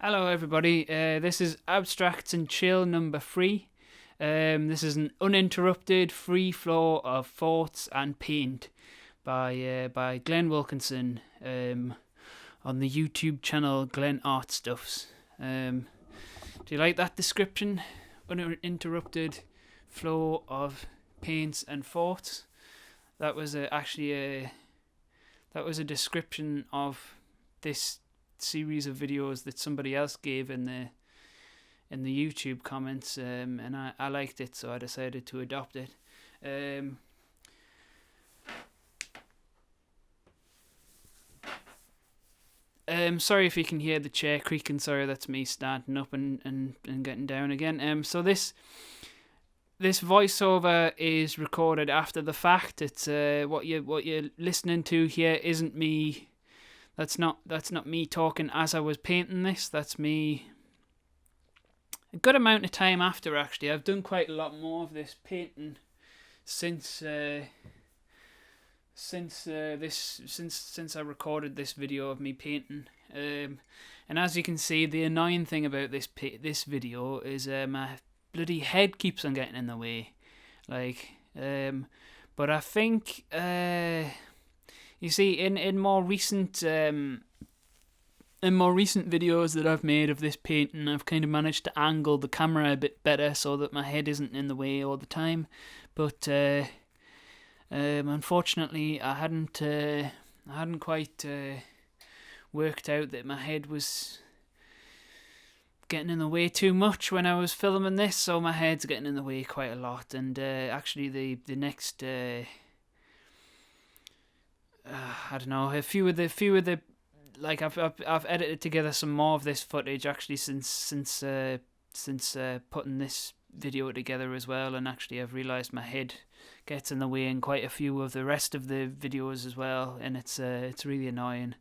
Hello everybody, this is Abstracts and Chill number 3. This is an uninterrupted free flow of thoughts and paint by Glenn Wilkinson on the YouTube channel Glenn Art Stuffs. Do you like that description? Uninterrupted flow of paints and thoughts. That was a description of this series of videos that somebody else gave in the YouTube comments, and I liked it, so I decided to adopt it. Sorry if you can hear the chair creaking. Sorry, that's me standing up and getting down again. So this voiceover is recorded after the fact. It's what you're listening to here isn't me. That's not me talking as I was painting this. That's me a good amount of time after, actually. I've done quite a lot more of this painting since I recorded this video of me painting. And as you can see, the annoying thing about this video is my bloody head keeps on getting in the way. But I think you see, in more recent videos that I've made of this painting, I've kind of managed to angle the camera a bit better so that my head isn't in the way all the time. But unfortunately, I hadn't quite worked out that my head was getting in the way too much when I was filming this, so my head's getting in the way quite a lot. And actually, the next. I don't know, a few of the like I've edited together some more of this footage actually since putting this video together as well, and actually I've realised my head gets in the way in quite a few of the rest of the videos as well, and it's really annoying.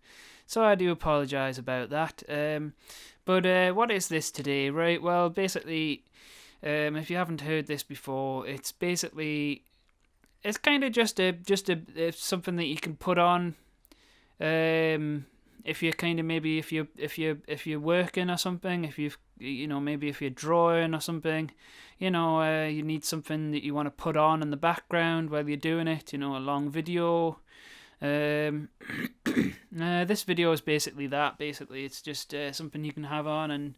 So I do apologise about that. But what is this today? Right, well, basically, if you haven't heard this before, it's kind of just a something that you can put on, if you're kind of maybe if you're working or something, if maybe if you're drawing or something, you need something that you want to put on in the background while you're doing it. A long video. This video is basically that. Basically, it's just something you can have on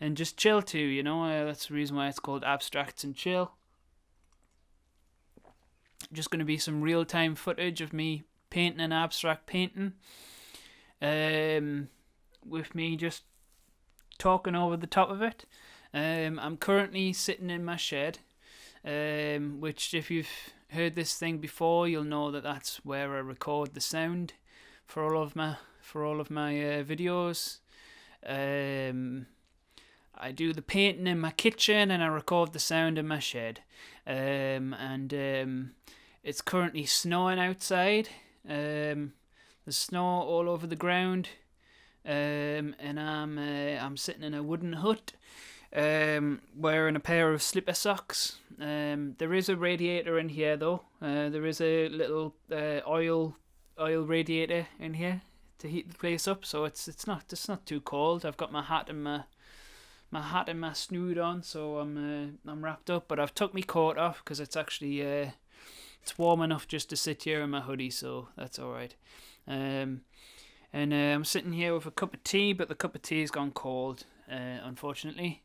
and just chill to. That's the reason why it's called Abstracts and Chill. Just going to be some real-time footage of me painting an abstract painting, with me just talking over the top of it. I'm currently sitting in my shed, which, if you've heard this thing before, you'll know that that's where I record the sound for all of my videos. I do the painting in my kitchen and I record the sound in my shed. It's currently snowing outside. There's snow all over the ground. And I'm sitting in a wooden hut, wearing a pair of slipper socks. There is a radiator in here though. There is a little oil radiator in here to heat the place up, so it's not too cold. I've got my hat and my snood on, so I'm wrapped up. But I've took my coat off because it's actually it's warm enough just to sit here in my hoodie, so that's all right. I'm sitting here with a cup of tea, but the cup of tea has gone cold, unfortunately,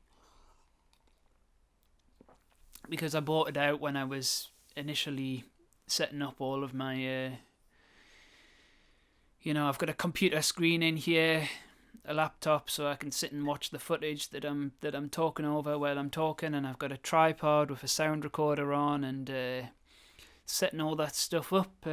because I bought it out when I was initially setting up all of my. I've got a computer screen in here, a laptop, so I can sit and watch the footage that I'm talking over while I'm talking, and I've got a tripod with a sound recorder on, and setting all that stuff up.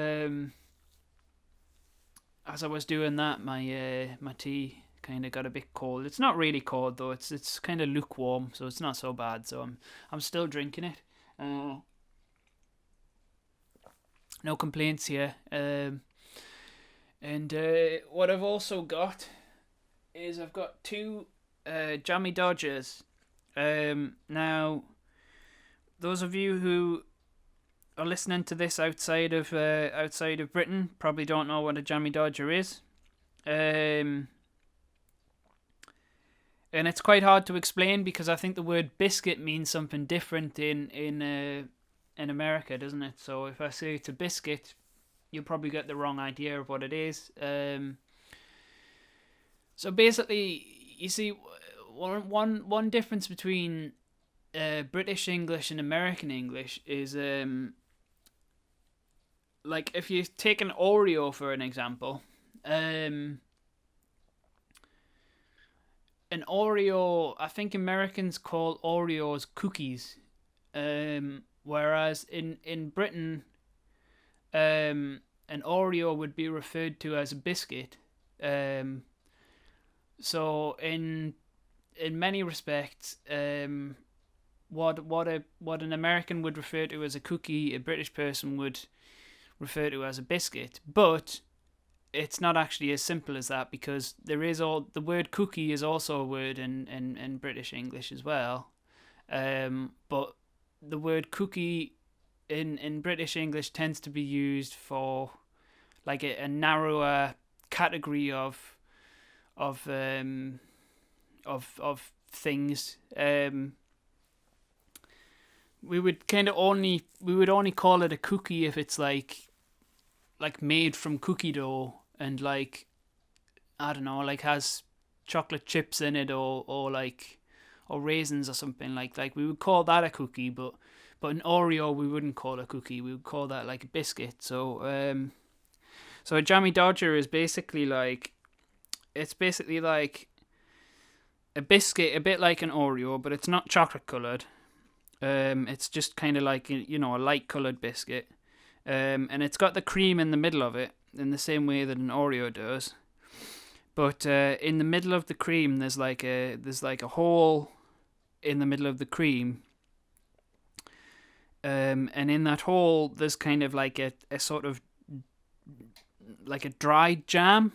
As I was doing that, my tea kind of got a bit cold. It's not really cold though. It's kind of lukewarm, so it's not so bad. So I'm still drinking it. No complaints here. And what I've also got is I've got two Jammy Dodgers. Now, those of you who are listening to this outside of Britain probably don't know what a Jammy Dodger is. and it's quite hard to explain because I think the word biscuit means something different in America, doesn't it? So if I say it's a biscuit, you'll probably get the wrong idea of what it is. So basically, you see, one difference between British English and American English is like if you take an Oreo for an example, an Oreo, I think Americans call Oreos cookies, whereas in Britain, an Oreo would be referred to as a biscuit. So in many respects, what an American would refer to as a cookie, a British person would refer to as a biscuit. But it's not actually as simple as that, because the word cookie is also a word in British English as well. But the word cookie in British English tends to be used for like a narrower category of things. We would only call it a cookie if it's like made from cookie dough and like, I don't know, like has chocolate chips in it or raisins or something like we would call that a cookie, but an Oreo we wouldn't call a cookie. We would call that like a biscuit. So a Jammy Dodger is basically like a biscuit, a bit like an Oreo, but it's not chocolate coloured. It's just kind of like, a light coloured biscuit. And it's got the cream in the middle of it in the same way that an Oreo does. But in the middle of the cream, there's like a hole in the middle of the cream. And in that hole, there's kind of like a sort of like a dried jam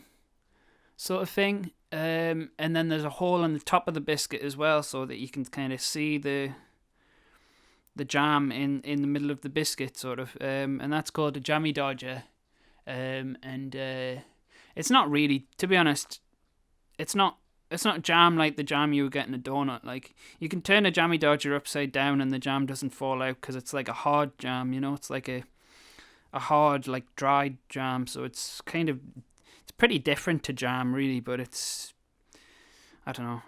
sort of thing. And then there's a hole in the top of the biscuit as well, so that you can kind of see the jam in the middle of the biscuit, sort of. And that's called a Jammy Dodger. And it's not really, to be honest, it's not jam like the jam you would get in a donut. Like, you can turn a Jammy Dodger upside down and the jam doesn't fall out because it's like a hard jam, it's like a hard, like, dried jam. So it's pretty different to jam, really, but it's, I don't know,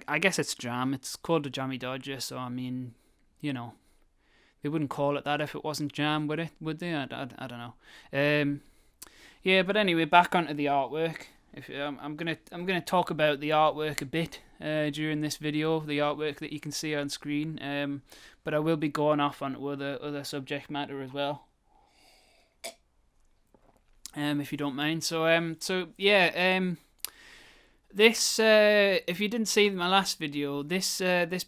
I guess it's jam. It's called a Jammy Dodger, so I mean, they wouldn't call it that if it wasn't jam, would it? Would they? I don't know. Yeah, but anyway, back onto the artwork. I'm gonna talk about the artwork a bit during this video, the artwork that you can see on screen. But I will be going off on other subject matter as well. If you don't mind. This, if you didn't see my last video, this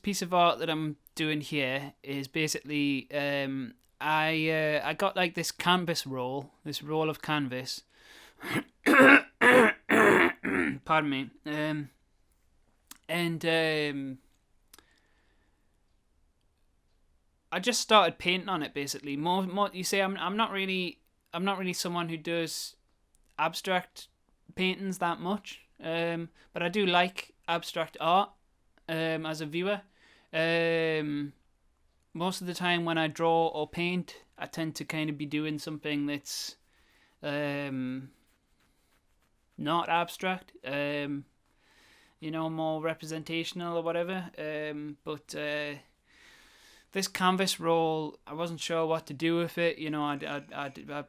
piece of art that I'm doing here is basically, I got like this roll of canvas. Pardon me. I just started painting on it basically. More. You see, I'm not really someone who does abstract paintings that much. But I do like abstract art as a viewer. Most of the time when I draw or paint, I tend to kind of be doing something that's not abstract, more representational or whatever. But this canvas roll, I wasn't sure what to do with it. I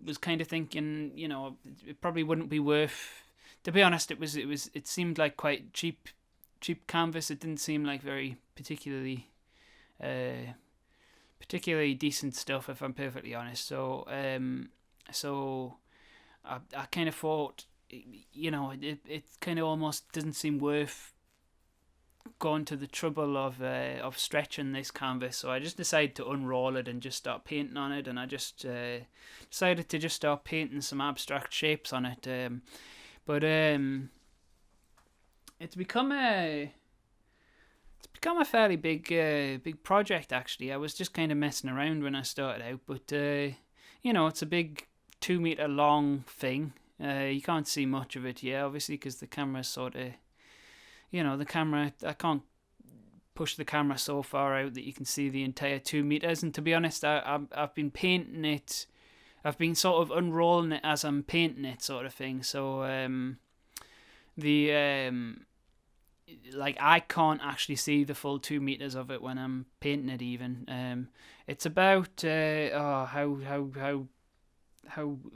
was kind of thinking, it probably wouldn't be worth. To be honest, it seemed like quite cheap canvas. It didn't seem like very particularly decent stuff, if I'm perfectly honest. So I kind of thought, it kind of almost doesn't seem worth going to the trouble of stretching this canvas. So I just decided to unroll it and just start painting on it. And I just decided to just start painting some abstract shapes on it. But it's become a fairly big project, actually. I was just kind of messing around when I started out, but it's a big 2 meter long thing. You can't see much of it, obviously, because the camera's sort of the camera, I can't push the camera so far out that you can see the entire 2 meters. And to be honest, I've been painting it. I've been sort of unrolling it as I'm painting it, sort of thing. So like I can't actually see the full 2 meters of it when I'm painting it. Even it's about how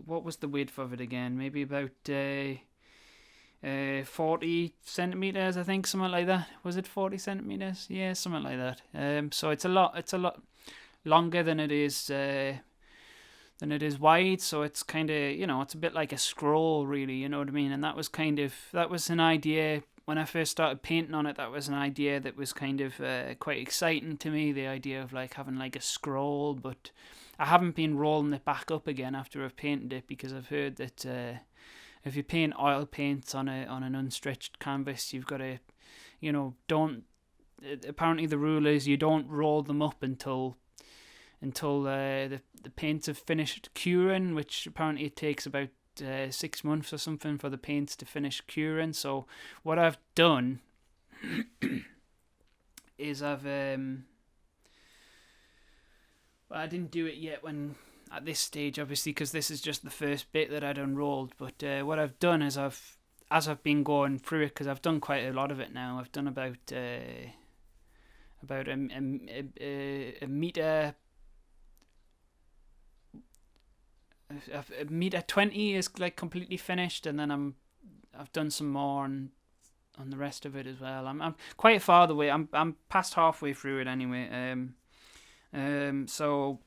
what was the width of it again? Maybe about 40 centimeters, I think, something like that. Was it 40 centimeters? Yeah, something like that. So it's a lot longer than it is wide. So it's kind of, it's a bit like a scroll, really. You know what I mean? And that was an idea when I first started painting on it. That was an idea that was kind of quite exciting to me. The idea of like having like a scroll, but I haven't been rolling it back up again after I've painted it, because I've heard that if you paint oil paints on an unstretched canvas, you've got to, don't. Apparently, the rule is you don't roll them up until the paints have finished curing, which apparently it takes about 6 months or something for the paints to finish curing. So what I've done is I didn't do it yet at this stage, obviously, because this is just the first bit that I'd unrolled. But what I've done is as I've been going through it, because I've done quite a lot of it now. I've done about a meter. A meter 20 is like completely finished, and then I've done some more on the rest of it as well. I'm quite far the way. I'm past halfway through it anyway. So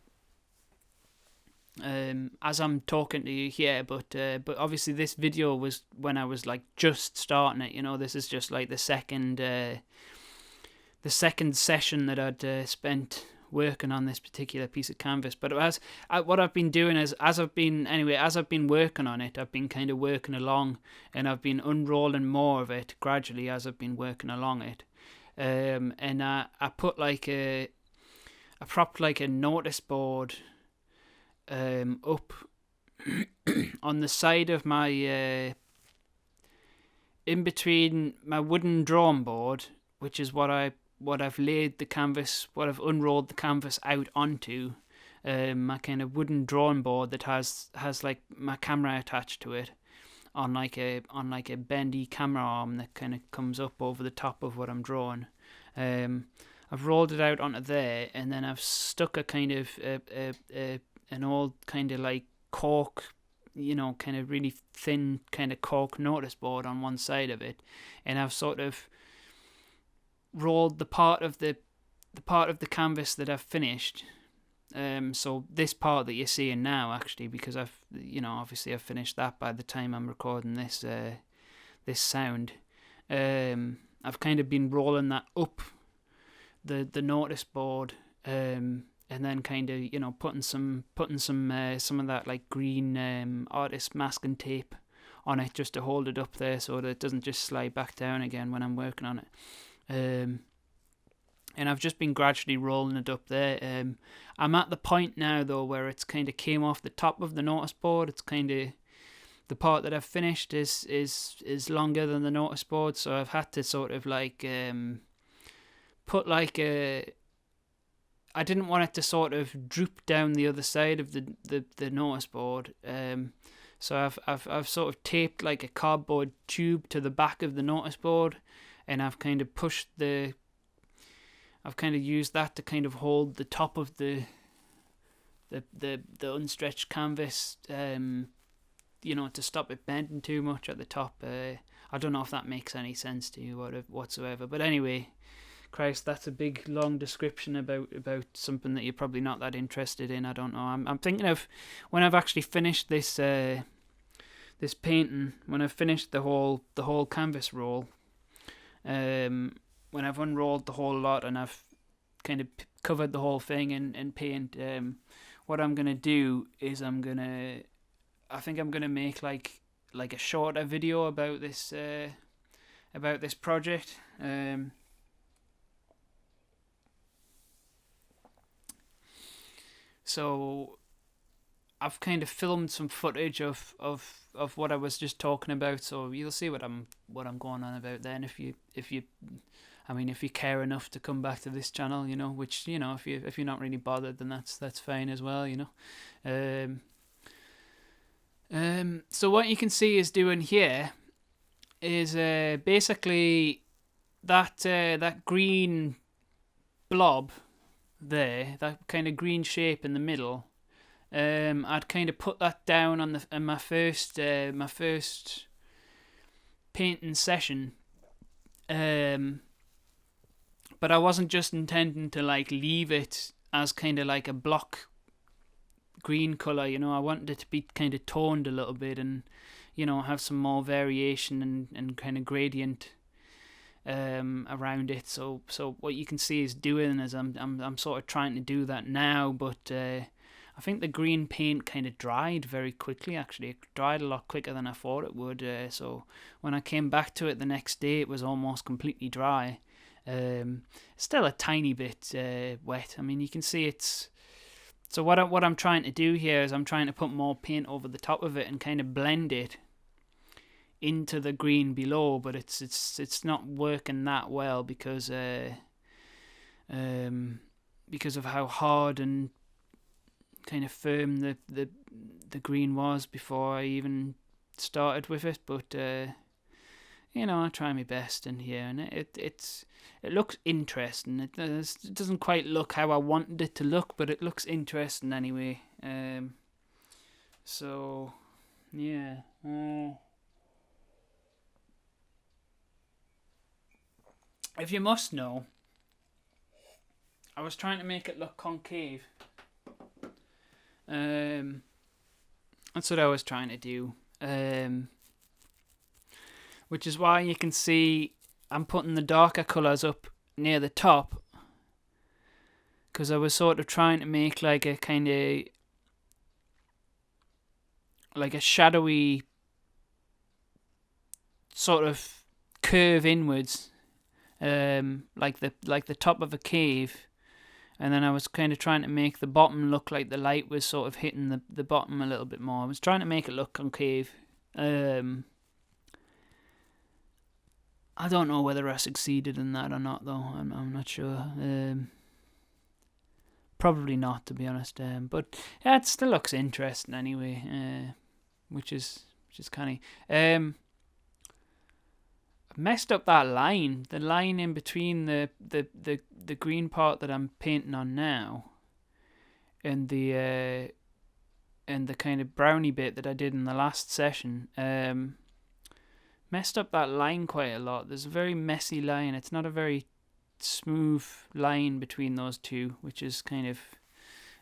as I'm talking to you here, but obviously this video was when I was like just starting it. This is just like the second session that I'd spent working on this particular piece of canvas. But what I've been doing is, as I've been working on it, I've been kind of working along, and I've been unrolling more of it gradually as I've been working along it. And I put I propped like a notice board up on the side of my in between my wooden drawing board, which is what I've laid the canvas, what I've unrolled the canvas out onto, my kind of wooden drawing board that has like my camera attached to it, on like a bendy camera arm that kind of comes up over the top of what I'm drawing. I've rolled it out onto there, and then I've stuck a kind of an old kind of like cork, kind of really thin kind of cork notice board on one side of it, and I've sort of rolled the part of the canvas that I've finished. So this part that you're seeing now, actually, because obviously I've finished that by the time I'm recording this sound. I've kind of been rolling that up the notice board, and then kind of putting some of that like green artist masking tape on it, just to hold it up there so that it doesn't just slide back down again when I'm working on it. And I've just been gradually rolling it up there. I'm at the point now though where it's kind of came off the top of the notice board. It's kind of, the part that I've finished is longer than the notice board, so I've had to sort of like put like I didn't want it to sort of droop down the other side of the notice board. So I've sort of taped like a cardboard tube to the back of the notice board, and I've kind of used that to kind of hold the top of the unstretched canvas, to stop it bending too much at the top. I don't know if that makes any sense to you whatsoever, but anyway, Christ, that's a big long description about something that you're probably not that interested in. I don't know. I'm thinking of when I've actually finished this this painting, when I've finished the whole canvas roll. When I've unrolled the whole lot and I've kind of covered the whole thing in paint, what I'm gonna do is I think I'm gonna make like a shorter video about this project. So I've kind of filmed some footage of what I was just talking about, so you'll see what I'm going on about then if you if you care enough to come back to this channel, which if you're not really bothered, then that's fine as well, So what you can see is doing here is basically that green blob there, that kind of green shape in the middle. I'd kind of put that down on my first painting session, but I wasn't just intending to leave it as kind of like a block green color. I wanted it to be kind of toned a little bit and have some more variation and kind of gradient around it. So what you can see is doing is I'm sort of trying to do that now, but I think the green paint kind of dried very quickly. Actually, it dried a lot quicker than I thought it would. So when I came back to it the next day, it was almost completely dry. Still a tiny bit wet. You can see it's. So what I'm trying to do here is I'm trying to put more paint over the top of it and kind of blend it into the green below, but it's not working that well because of how hard and kind of firm the green was before I even started with it. But I try my best in here, and it looks interesting. It doesn't quite look how I wanted it to look, but it looks interesting anyway. So yeah. If you must know, I was trying to make it look concave. That's what I was trying to do. Which is why you can see I'm putting the darker colours up near the top, because I was sort of trying to make like a kind of like a shadowy sort of curve inwards, like the top of a cave, and then I was kind of trying to make the bottom look like the light was sort of hitting the bottom a little bit more. I was trying to make it look concave. I don't know whether I succeeded in that or not, though. I'm not sure. Probably not, to be honest. But yeah, it still looks interesting anyway. Which is kind of. I messed up that line. The line in between the green part that I'm painting on now, and the kind of browny bit that I did in the last session. Messed up that line quite a lot. There's a very messy line. It's not a very smooth line between those two, which is kind of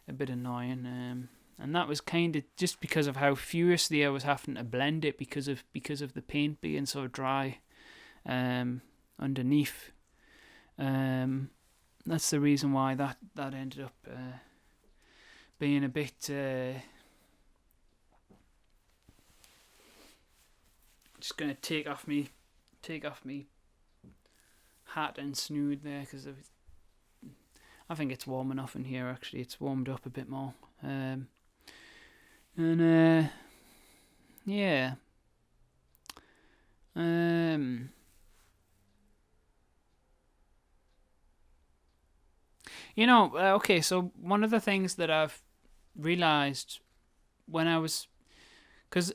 a bit annoying. And that was kind of just because of how furiously I was having to blend it because of the paint being so dry underneath. That's the reason why that ended up being a bit. Just gonna take off me hat and snood there, because I think it's warm enough in here. Actually, it's warmed up a bit more. Yeah. Okay, so one of the things that I've realized when I was, because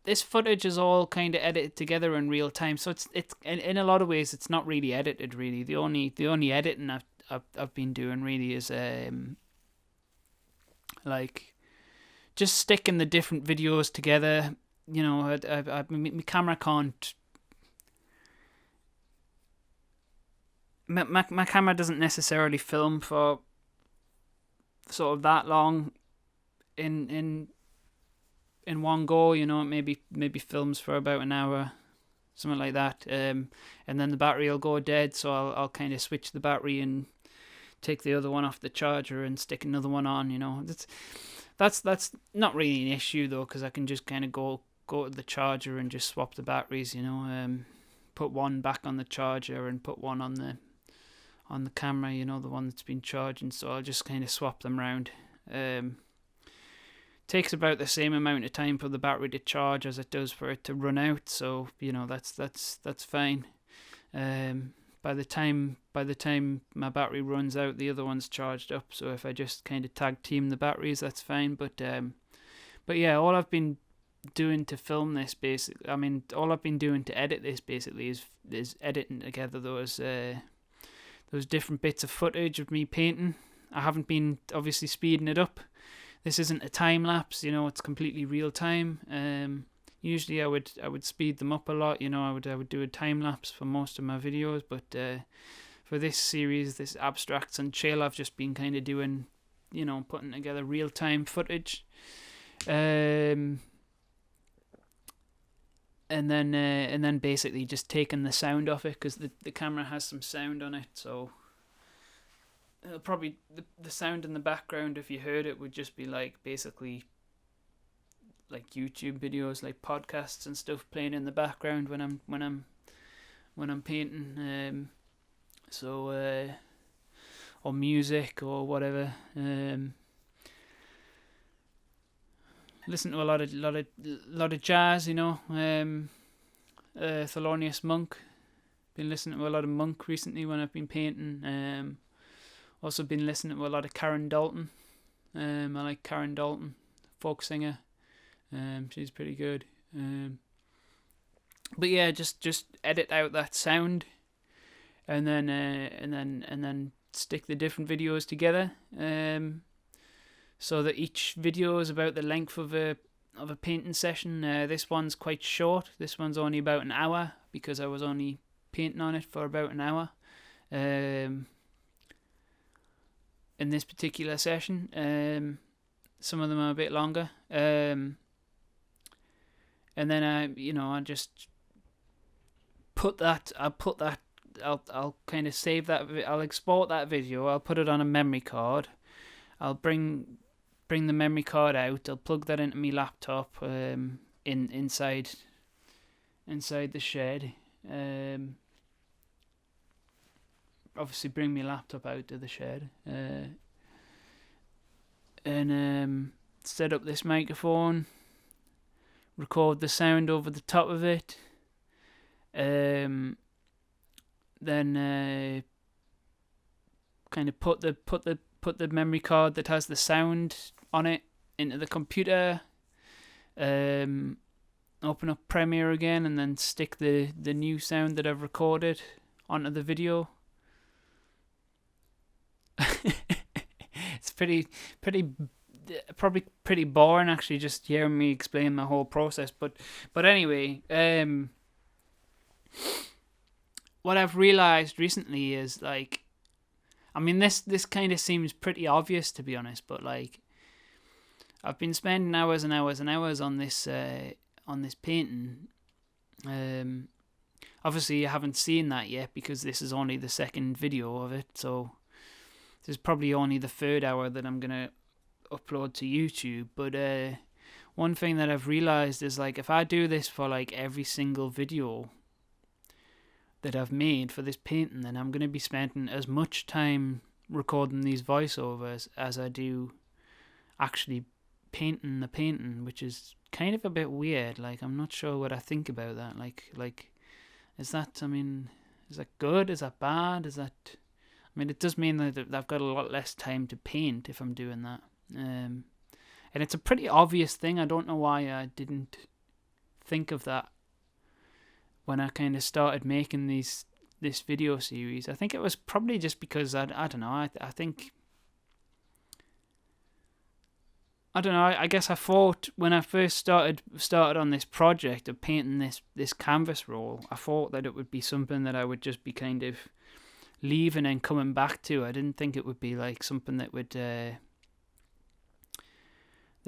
this footage is all kind of edited together in real time, so it's in a lot of ways it's not really edited. Really, the only editing I've been doing really is like just sticking the different videos together. My camera can't. My camera doesn't necessarily film for sort of that long in one go. It maybe films for about an hour, something like that, and then the battery will go dead, so I'll kind of switch the battery and take the other one off the charger and stick another one on. That's not really an issue though, because I can just kind of go to the charger and just swap the batteries. Put one back on the charger and put one on the camera, the one that's been charging. So I'll just kind of swap them around. takes about the same amount of time for the battery to charge as it does for it to run out. So that's fine. By the time my battery runs out, the other one's charged up. So if I just kind of tag team the batteries, that's fine. But yeah, all I've been doing to film this all I've been doing to edit this basically is editing together those different bits of footage of me painting. I haven't been obviously speeding it up. This isn't a time lapse, it's completely real time. Usually I would speed them up a lot, I would do a time lapse for most of my videos, but for this series, this Abstracts and Chill, I've just been kind of doing, putting together real time footage. And then basically just taking the sound off it, because the camera has some sound on it, so probably the sound in the background, if you heard it, would just be like basically like YouTube videos, like podcasts and stuff playing in the background when I'm painting, or music or whatever. Listen to a lot of jazz, Thelonious Monk. Been listening to a lot of Monk recently when I've been painting. Also been listening to a lot of Karen Dalton. I like Karen Dalton, folk singer. She's pretty good. But yeah, just edit out that sound, and then stick the different videos together. So that each video is about the length of a painting session. This one's quite short. This one's only about an hour, because I was only painting on it for about an hour. In this particular session, some of them are a bit longer. And then I just put that. I'll kind of save that. I'll export that video. I'll put it on a memory card. I'll bring the memory card out. I'll plug that into my laptop inside the shed. Obviously bring my laptop out to the shed. And set up this microphone. Record the sound over the top of it. Then kind of put the memory card that has the sound on it into the computer, open up Premiere again, and then stick the new sound that I've recorded onto the video. It's probably pretty boring actually, just hearing me explain my whole process, but anyway, what I've realized recently is, like, this kind of seems pretty obvious, to be honest, but like, I've been spending hours and hours and hours on this painting. Obviously you haven't seen that yet, because this is only the second video of it, so this is probably only the third hour that I'm gonna upload to YouTube. But one thing that I've realized is, like, if I do this for like every single video that I've made for this painting, then I'm going to be spending as much time recording these voiceovers as I do actually painting the painting, which is kind of a bit weird. Like, I'm not sure what I think about that. Like, is that good? Is that bad? It does mean that I've got a lot less time to paint if I'm doing that. And it's a pretty obvious thing. I don't know why I didn't think of that when I kind of started making this video series. I think it was probably just because I don't know. I guess I thought when I first started on this project of painting this canvas roll, I thought that it would be something that I would just be kind of leaving and coming back to. I didn't think it would be like something that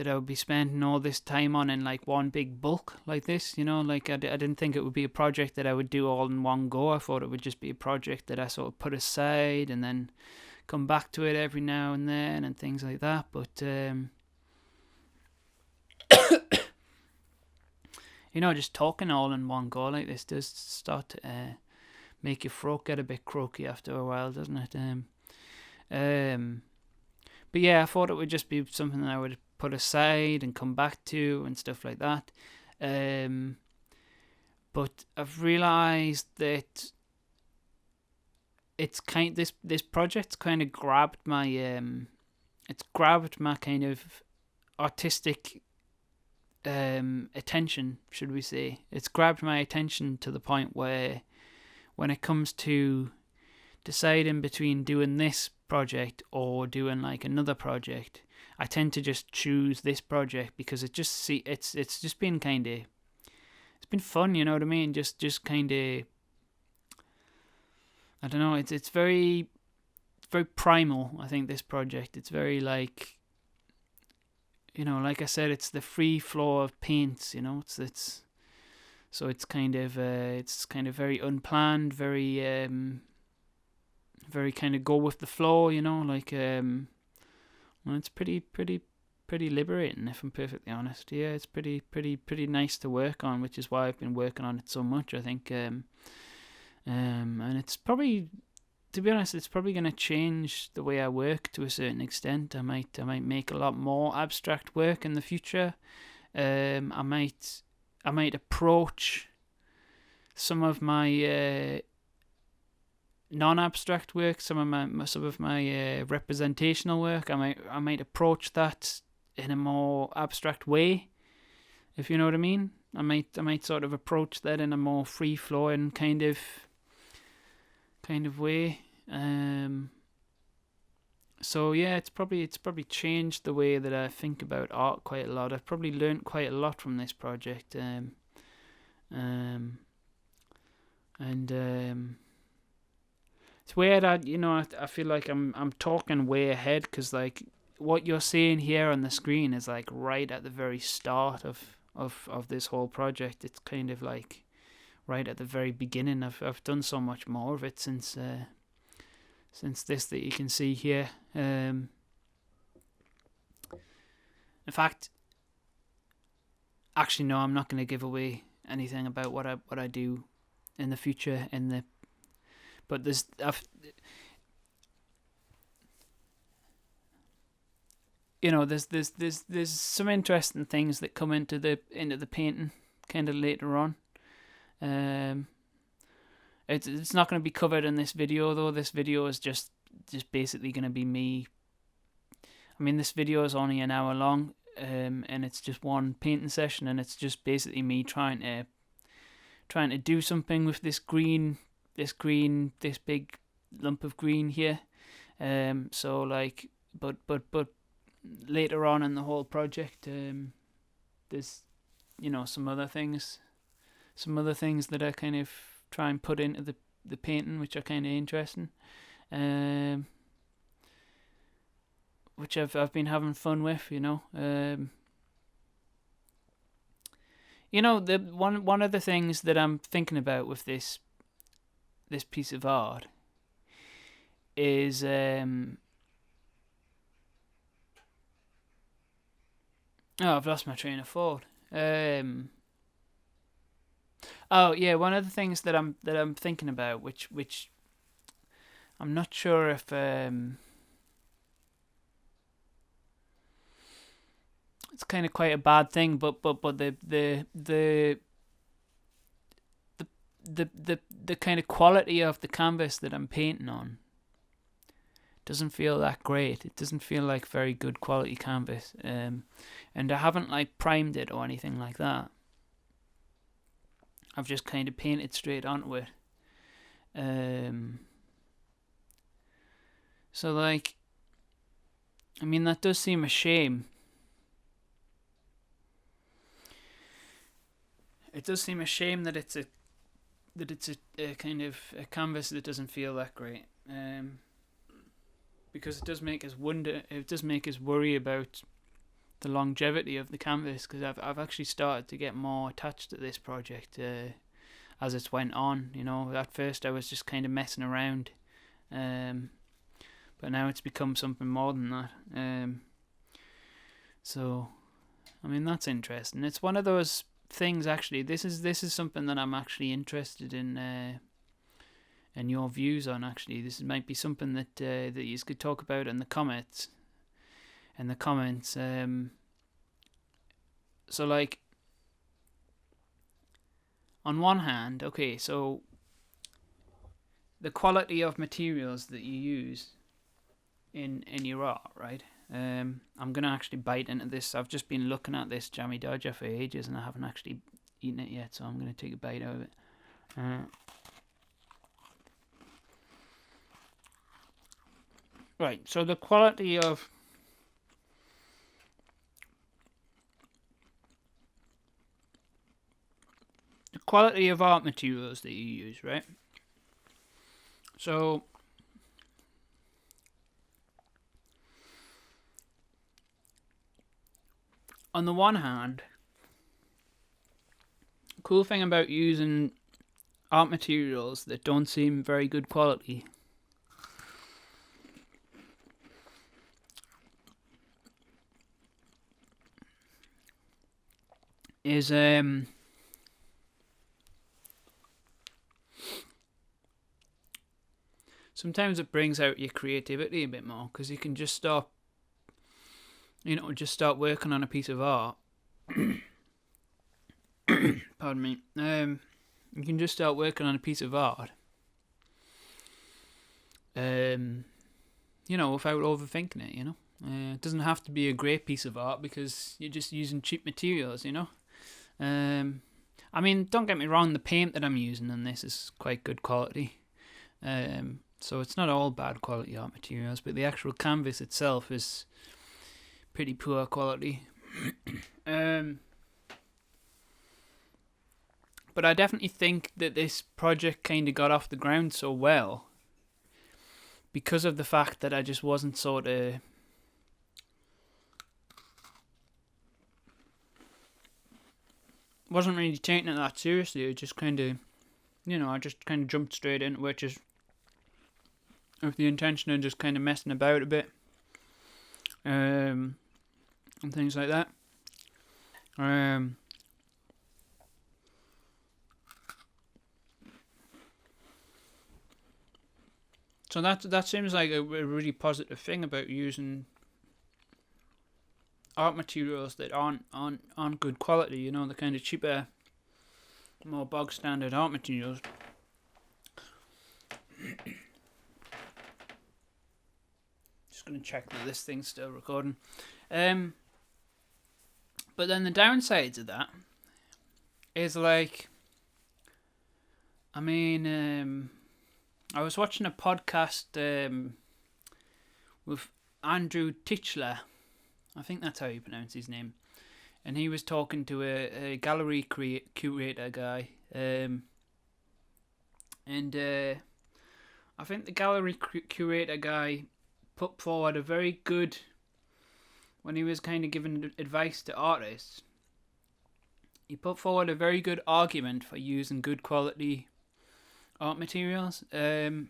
I would be spending all this time on in like one big bulk like this, like I didn't think it would be a project that I would do all in one go. I thought it would just be a project that I sort of put aside and then come back to it every now and then and things like that. But just talking all in one go like this does start to make your throat get a bit croaky after a while, doesn't it? But yeah, I thought it would just be something that I would put aside and come back to and stuff like that. But I've realised that it's this project's kind of grabbed my kind of artistic attention, should we say. It's grabbed my attention to the point where when it comes to deciding between doing this project or doing like another project, I tend to just choose this project because it's just been kind of, it's been fun, you know what I mean? Just kind of, I don't know. It's very primal. I think this project. It's very like, like I said, it's the free flow of paints. So it's kind of very unplanned, very very kind of go with the flow. Like well, it's pretty liberating, if I'm perfectly honest. Yeah, it's pretty nice to work on, which is why I've been working on it so much. I think, and it's probably, to be honest, it's probably going to change the way I work to a certain extent. I might make a lot more abstract work in the future. I might approach some of my non-abstract work, some of my representational work. I might approach that in a more abstract way, if you know what I mean. I might sort of approach that in a more free flowing kind of way. So yeah, it's probably changed the way that I think about art quite a lot. I've probably learnt quite a lot from this project. It's weird. I feel like I'm talking way ahead because like what you're seeing here on the screen is like right at the very start of this whole project. It's kind of like right at the very beginning. I've done so much more of it since this that you can see here. In fact, actually no, I'm not going to give away anything about what I do in the future but there's some interesting things that come into the painting kind of later on. It's not going to be covered in this video though. This video is just basically going to be me. I mean, this video is only an hour long, and it's just one painting session, and it's just basically me trying to do something with this big lump of green here. So like, but later on in the whole project, there's some other things that I kind of try and put into the painting, which are kind of interesting, which I've been having fun with. The one of the things that I'm thinking about with this piece of art is I've lost my train of thought. Oh yeah, one of the things that I'm thinking about, which I'm not sure if it's kind of quite a bad thing, but the kind of quality of the canvas that I'm painting on doesn't feel that great. It doesn't feel like very good quality canvas, and I haven't like primed it or anything like that. I've just kind of painted straight onto it. So like, I mean, that does seem a shame. It does seem a shame that it's a kind of a canvas that doesn't feel that great. Because it does make us wonder. It does make us worry about the longevity of the canvas, because I've actually started to get more attached to this project as it's went on. At first I was just kind of messing around, but now it's become something more than that. So, I mean, that's interesting. It's one of those things. Actually, this is something that I'm actually interested in your views on. Actually, this might be something that you could talk about in the comments. So like, on one hand, okay, so the quality of materials that you use in your art, right? I'm gonna actually bite into this. I've just been looking at this Jammy Dodger for ages, and I haven't actually eaten it yet, so I'm gonna take a bite out of it. Right. So the quality of art materials that you use, right? So on the one hand, the cool thing about using art materials that don't seem very good quality is sometimes it brings out your creativity a bit more, because you can just start working on a piece of art. Pardon me. You can just start working on a piece of art. Without overthinking it. It doesn't have to be a great piece of art because you're just using cheap materials. I mean, don't get me wrong. The paint that I'm using on this is quite good quality. So it's not all bad quality art materials, but the actual canvas itself is pretty poor quality. But I definitely think that this project kind of got off the ground so well because of the fact that I just wasn't wasn't really taking it that seriously. It just kind of, I just kind of jumped straight into it, just with the intention of just kind of messing about a bit, and things like that. So that seems like a really positive thing about using art materials that aren't good quality. The kind of cheaper, more bog standard art materials. Just gonna check that this thing's still recording. But then the downsides of that is like, I mean, I was watching a podcast with Andrew Tichler. I think that's how you pronounce his name. And he was talking to a gallery curator guy. I think the gallery curator guy put forward a very good, when he was kind of giving advice to artists, he put forward a very good argument for using good quality art materials. And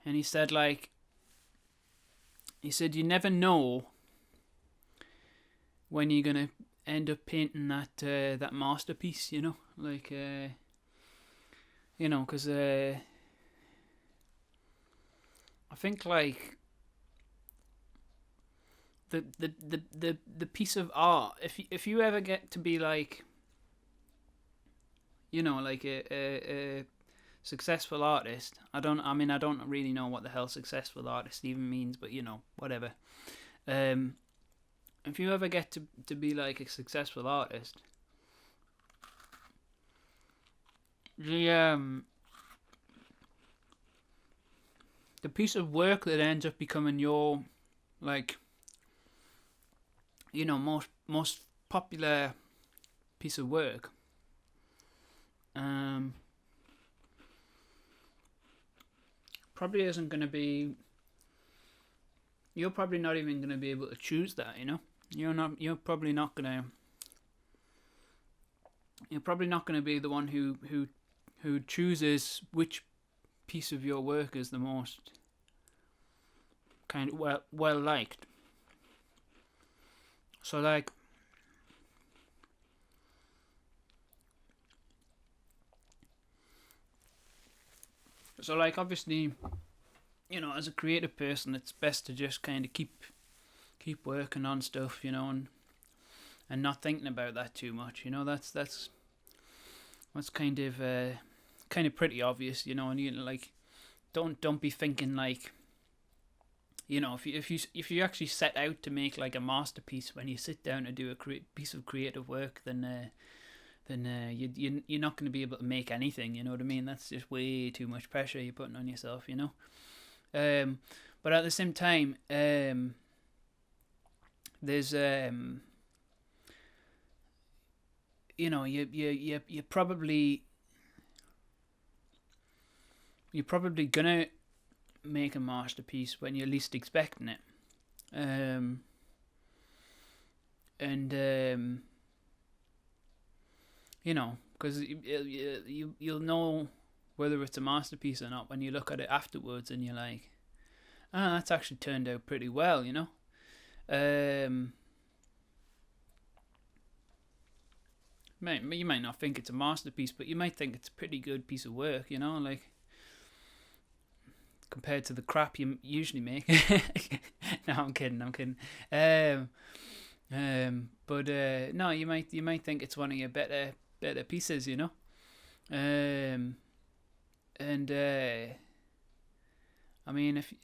he said, you never know when you're gonna end up painting that masterpiece, because I think like the piece of art, if you ever get to be like, like a successful artist. I don't really know what the hell successful artist even means, but whatever. If you ever get to be like a successful artist, the piece of work that ends up becoming your, like, most popular piece of work, probably isn't going to be. You're probably not even going to be able to choose that. You're probably not going to be the one who chooses which piece of your work is the most kind of well liked. So like, obviously, as a creative person, it's best to just kind of keep working on stuff, and and not thinking about that too much. That's kind of pretty obvious. And you like don't be thinking like, if you actually set out to make like a masterpiece, when you sit down to do a piece of creative work, then you're not going to be able to make anything. You know what I mean? That's just way too much pressure you're putting on yourself. But at the same time, there's you're probably gonna make a masterpiece when you're least expecting it, because you'll know whether it's a masterpiece or not when you look at it afterwards and you're like, that's actually turned out pretty well. You might not think it's a masterpiece, but you might think it's a pretty good piece of work, like compared to the crap you usually make. No, I'm kidding. But no, you might think it's one of your better pieces, And I mean, if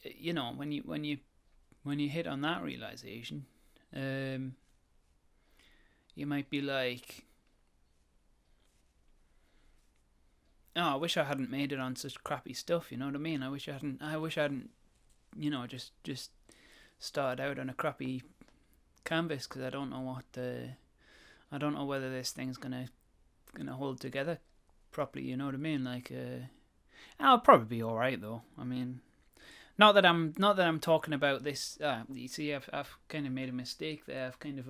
when you hit on that realization, you might be like, oh, I wish I hadn't made it on such crappy stuff. You know what I mean? I wish I hadn't, just started out on a crappy canvas, because I don't know whether this thing's gonna hold together properly. You know what I mean? Like, I'll probably be all right though. I mean, not that I'm talking about this. You see, I've kind of made a mistake there. I've kind of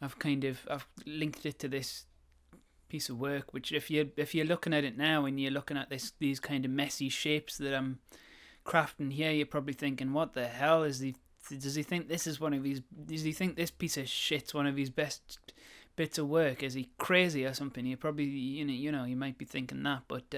I've linked it to this piece of work, which if you're looking at it now and you're looking at these kind of messy shapes that I'm crafting here, you're probably thinking, what the hell does he think this is one of these? Does he think this piece of shit's one of his best bits of work? Is he crazy or something? You probably you might be thinking that, but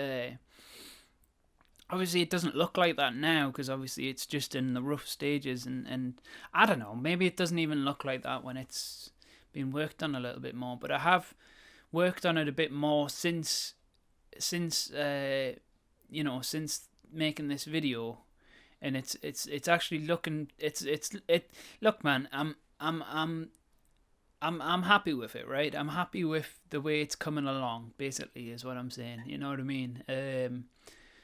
obviously it doesn't look like that now, because obviously it's just in the rough stages, and I don't know, maybe it doesn't even look like that when it's been worked on a little bit more. But I have worked on it a bit more since making this video, and it's actually looking look, man, I'm happy with it, right? I'm happy with the way it's coming along, basically, is what I'm saying. You know what I mean?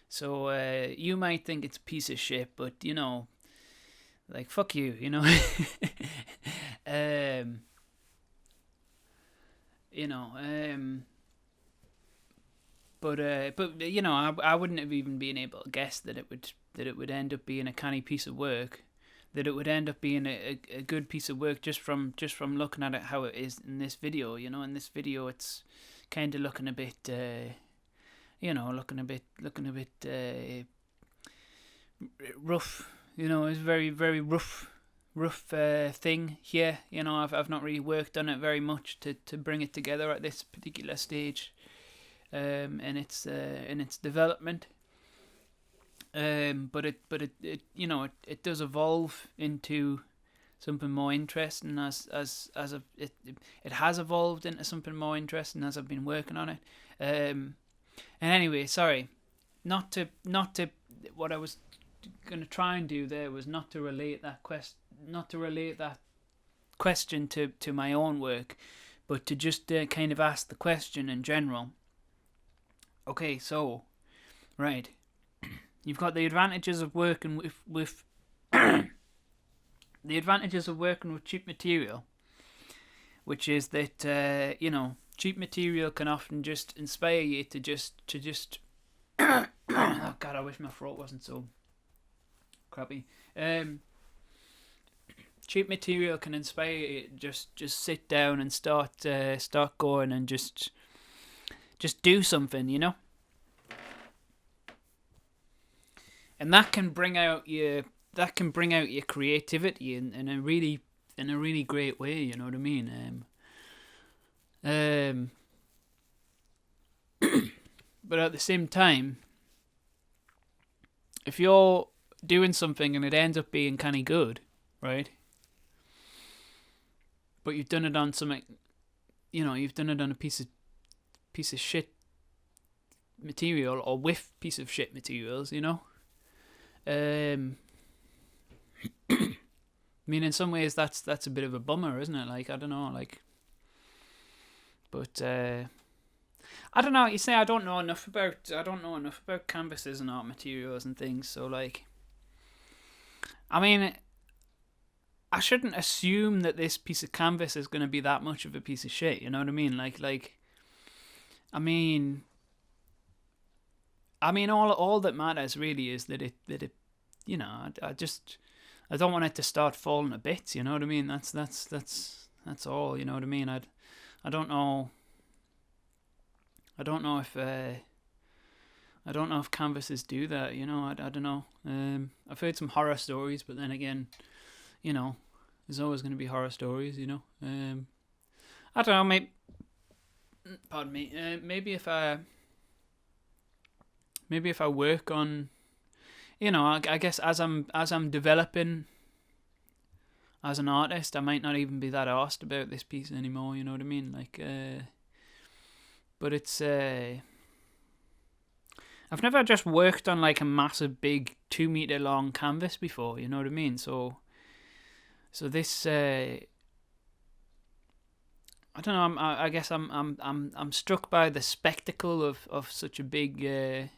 So you might think it's a piece of shit, but like, fuck you, But I wouldn't have even been able to guess that it would end up being a canny piece of work, that it would end up being a good piece of work just from looking at it how it is in this video. In this video it's kind of looking a bit rough. It's very, very rough thing here. I've not really worked on it very much to bring it together at this particular stage in its development. But it does evolve into something more interesting it has evolved into something more interesting as I've been working on it. And anyway, sorry, not to what I was going to try and do there was not to relate that question to my own work, but to just kind of ask the question in general. Okay, so right, you've got the advantages of working with the advantages of working with cheap material, which is that cheap material can often just inspire you to just oh God, I wish my throat wasn't so crappy. Cheap material can inspire you to just sit down and start going and just do something, and that can bring out your creativity in a really great way. You know what I mean? But at the same time, if you're doing something and it ends up being kind of good, right? but you've done it on something, you've done it on a piece of shit material, or with piece of shit materials, I mean, in some ways that's a bit of a bummer, isn't it? Like, I don't know, like, but I don't know. You say I don't know enough about canvases and art materials and things. So, like, I mean, I shouldn't assume that this piece of canvas is going to be that much of a piece of shit. You know what I mean? I mean, all that matters really is that it I don't want it to start falling to bits. You know what I mean? That's all. You know what I mean? I don't know. I don't know if canvases do that. I don't know. I've heard some horror stories, but then again, there's always going to be horror stories. I don't know. Pardon me. Maybe if I work on, I guess as I'm developing as an artist, I might not even be that arsed about this piece anymore. You know what I mean? Like, but it's I've never just worked on like a massive big 2 meter long canvas before. You know what I mean? So this I don't know. I guess I'm struck by the spectacle of such a big a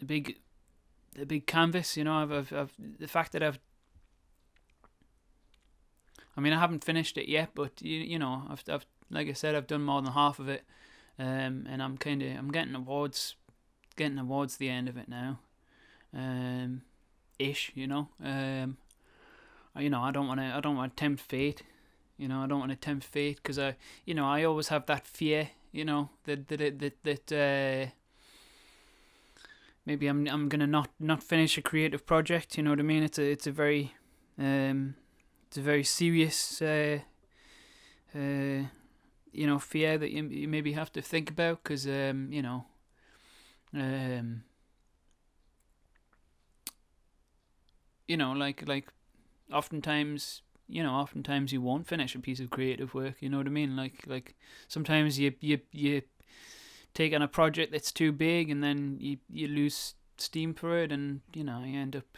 big canvas. I've the fact that I haven't finished it yet, but I've like I said, I've done more than half of it, and I'm getting towards the end of it now, ish. I don't want to tempt fate. I don't want to tempt fate because I always have that fear. That maybe I'm gonna not finish a creative project. You know what I mean? It's a very serious fear that you maybe have to think about because like oftentimes you won't finish a piece of creative work. You know what I mean? Like sometimes you take on a project that's too big and then you lose steam for it, and you end up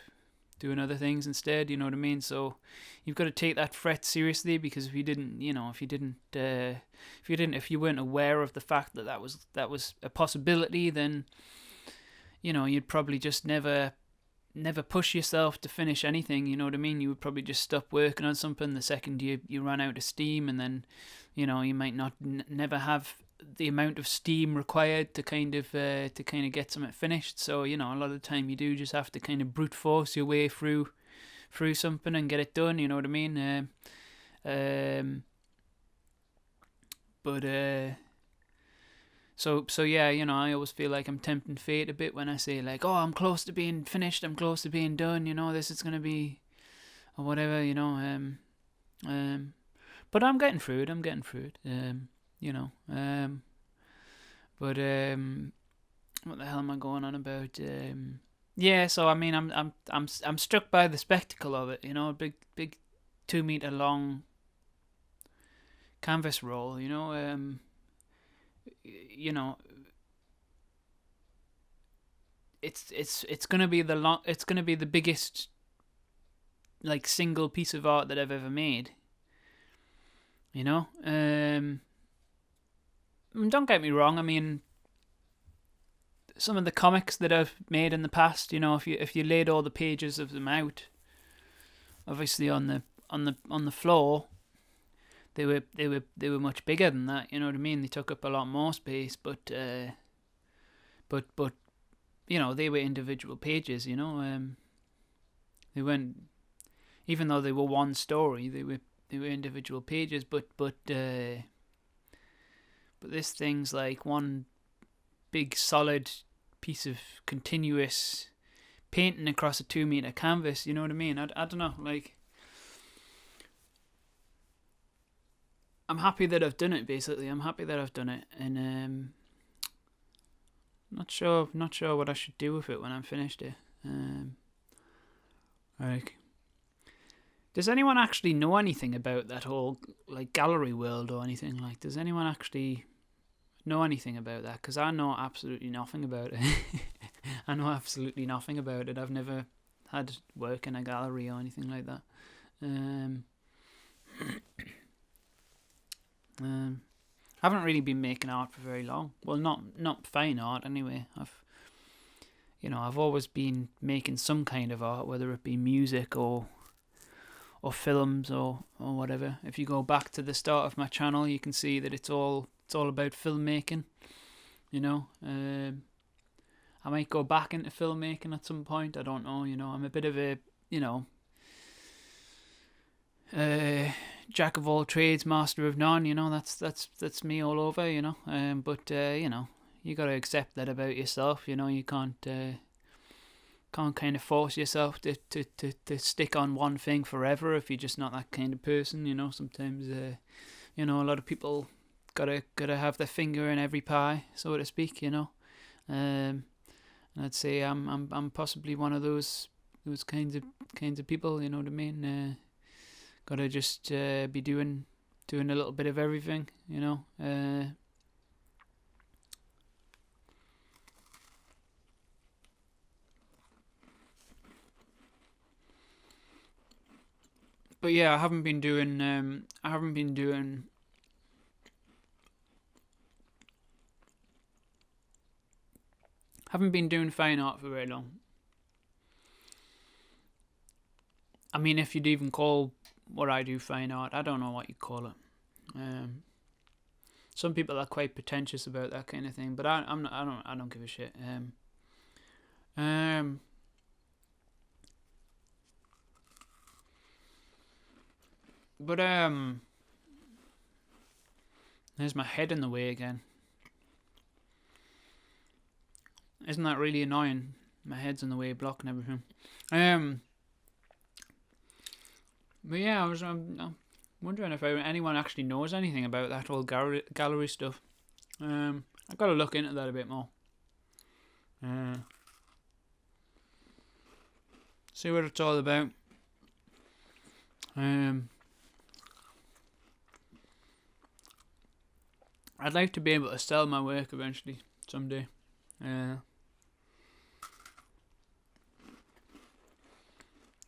doing other things instead. You know what I mean? So you've got to take that threat seriously, because if you weren't aware of the fact that was a possibility, then you'd probably just never push yourself to finish anything. You know what I mean? You would probably just stop working on something the second you run out of steam, and then you might not never have the amount of steam required to kind of get something finished. So a lot of the time you do just have to kind of brute force your way through something and get it done. You know what I mean? So yeah, I always feel like I'm tempting fate a bit when I say like, oh, I'm close to being finished, I'm close to being done, this is gonna be, or whatever, but I'm getting through it. But what the hell am I going on about? Yeah, so I'm struck by the spectacle of it. A big 2 meter long canvas roll. It's gonna be the biggest like single piece of art that I've ever made. Don't get me wrong. Some of the comics that I've made in the past, if you laid all the pages of them out, obviously on the floor, they were much bigger than that. You know what I mean? They took up a lot more space, but they were individual pages. They weren't, even though they were one story, they were individual pages. But this thing's like one big solid piece of continuous painting across a 2 meter canvas. You know what I mean? I don't know. Like, I'm happy that I've done it. Basically, I'm happy that I've done it, and not sure what I should do with it when I'm finished it. Like, Does anyone actually know anything about that whole like gallery world or anything? Like, does anyone actually know anything about that? Because I know absolutely nothing about it. I know absolutely nothing about it. I've never had work in a gallery or anything like that. I haven't really been making art for very long. Well, not fine art anyway. I've always been making some kind of art, whether it be music or films or whatever. If you go back to the start of my channel, you can see that it's all about filmmaking. I might go back into filmmaking at some point. I don't know. I'm a bit of a jack of all trades, master of none. That's me all over. But you got to accept that about yourself. You can't kind of force yourself to stick on one thing forever if you're just not that kind of person. Sometimes a lot of people gotta have their finger in every pie, so to speak. And I'd say I'm possibly one of those kinds of people. You know what I mean? Gotta just be doing a little bit of everything. But yeah, I haven't been doing fine art for very long. I mean, if you'd even call what I do fine art, I don't know what you'd call it. Some people are quite pretentious about that kind of thing, but I don't give a shit. But there's my head in the way again. Isn't that really annoying? My head's in the way, blocking everything. But yeah, I'm wondering if anyone actually knows anything about that whole gallery stuff. I've got to look into that a bit more. See what it's all about. I'd like to be able to sell my work eventually, someday. That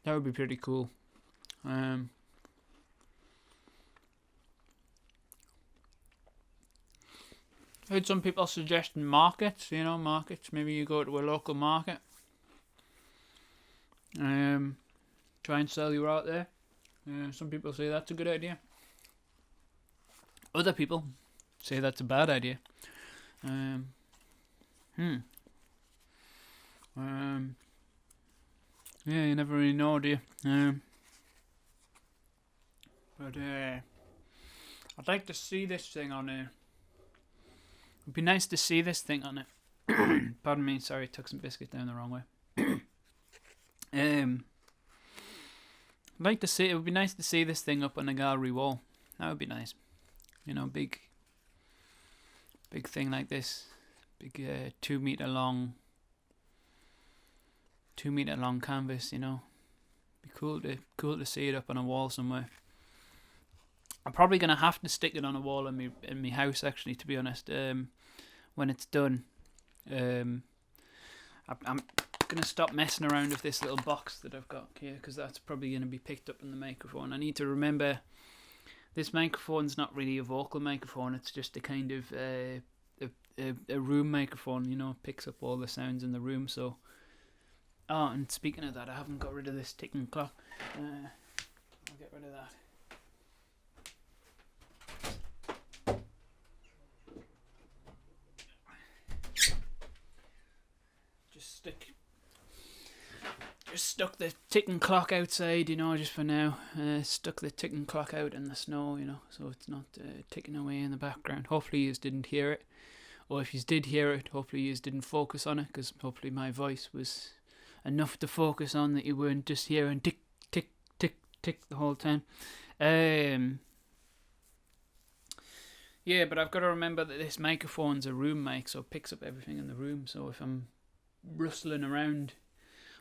would be pretty cool. I heard some people suggesting markets. Markets. Maybe you go to a local market. Try and sell your art there. Some people say that's a good idea. Other people say that's a bad idea. Yeah, you never really know, do you? But I'd like to see this thing on there. It'd be nice to see this thing on it. Pardon me, sorry, took some biscuit down the wrong way. I'd like to see. It would be nice to see this thing up on the gallery wall. That would be nice. Big thing like this, big 2 meter long canvas. Be cool to see it up on a wall somewhere. I'm probably gonna have to stick it on a wall in my house, actually, to be honest. When it's done, I'm gonna stop messing around with this little box that I've got here, because that's probably gonna be picked up in the microphone. I need to remember this microphone's not really a vocal microphone. It's just a kind of a room microphone. It picks up all the sounds in the room. So, and speaking of that, I haven't got rid of this ticking clock. I'll get rid of that. Just stuck the ticking clock outside, just for now. Stuck the ticking clock out in the snow, so it's not ticking away in the background. Hopefully you didn't hear it, or if you did hear it, hopefully you didn't focus on it, because hopefully my voice was enough to focus on, that you weren't just hearing tick, tick, tick, tick the whole time. Yeah, but I've got to remember that this microphone's a room mic, so it picks up everything in the room. So if I'm rustling around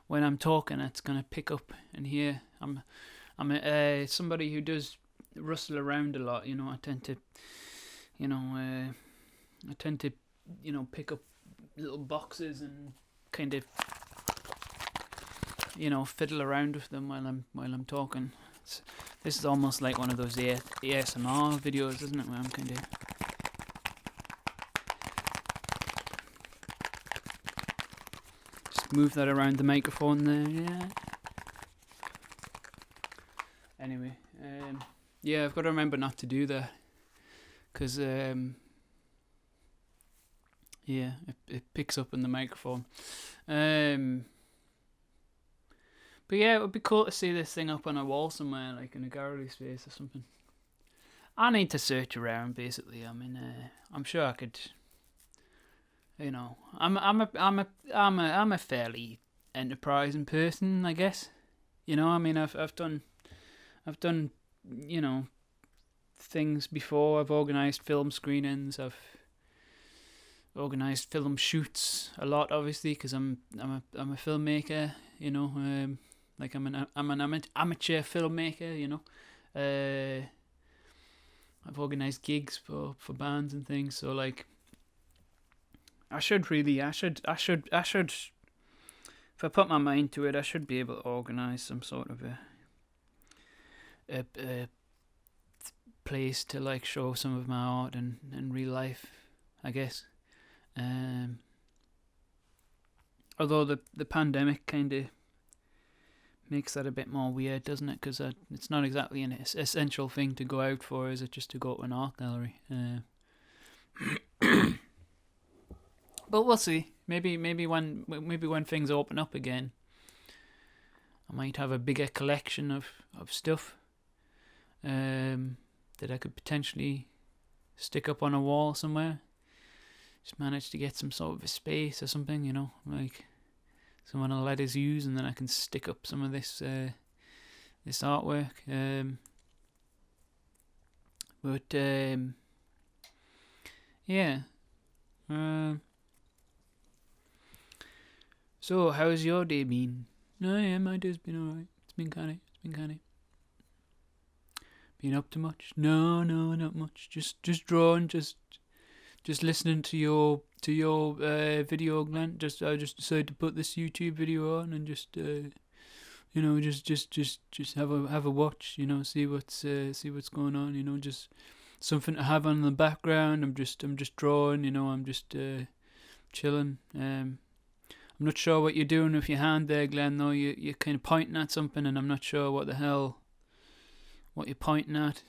when I'm talking, it's gonna pick up and hear. I'm I'm somebody who does rustle around a lot. I tend to, pick up little boxes and kind of, fiddle around with them while I'm talking. This is almost like one of those ASMR videos, isn't it? Where I'm kind of just move that around the microphone there. Yeah. Anyway, yeah, I've got to remember not to do that, because yeah, it picks up in the microphone. But yeah, it would be cool to see this thing up on a wall somewhere, like in a gallery space or something. I need to search around, basically. I mean, I'm sure I could. I'm a fairly enterprising person, I guess. I mean, I've done things before. I've organised film screenings. I've organised film shoots a lot, obviously, because I'm a filmmaker. Like I'm an amateur filmmaker. I've organised gigs for bands and things. So like, I should. If I put my mind to it, I should be able to organise some sort of a place to like show some of my art in real life, I guess. Although the pandemic kind of makes that a bit more weird, doesn't it? Because it's not exactly an essential thing to go out for, is it? Just to go to an art gallery. But we'll see. Maybe when things open up again, I might have a bigger collection of stuff that I could potentially stick up on a wall somewhere. Just manage to get some sort of a space or something, like someone will let us use, and then I can stick up some of this artwork. Yeah. So how's your day been? No, yeah, my day's been alright. It's been kind of. Been up to much? No, not much. Just drawing. Just listening to your video, Glenn. I just decided to put this YouTube video on and just have a watch. See what's going on. Just something to have on in the background. I'm just drawing. I'm just chilling. I'm not sure what you're doing with your hand there, Glenn. Though you're kind of pointing at something, and I'm not sure what the hell what you're pointing at.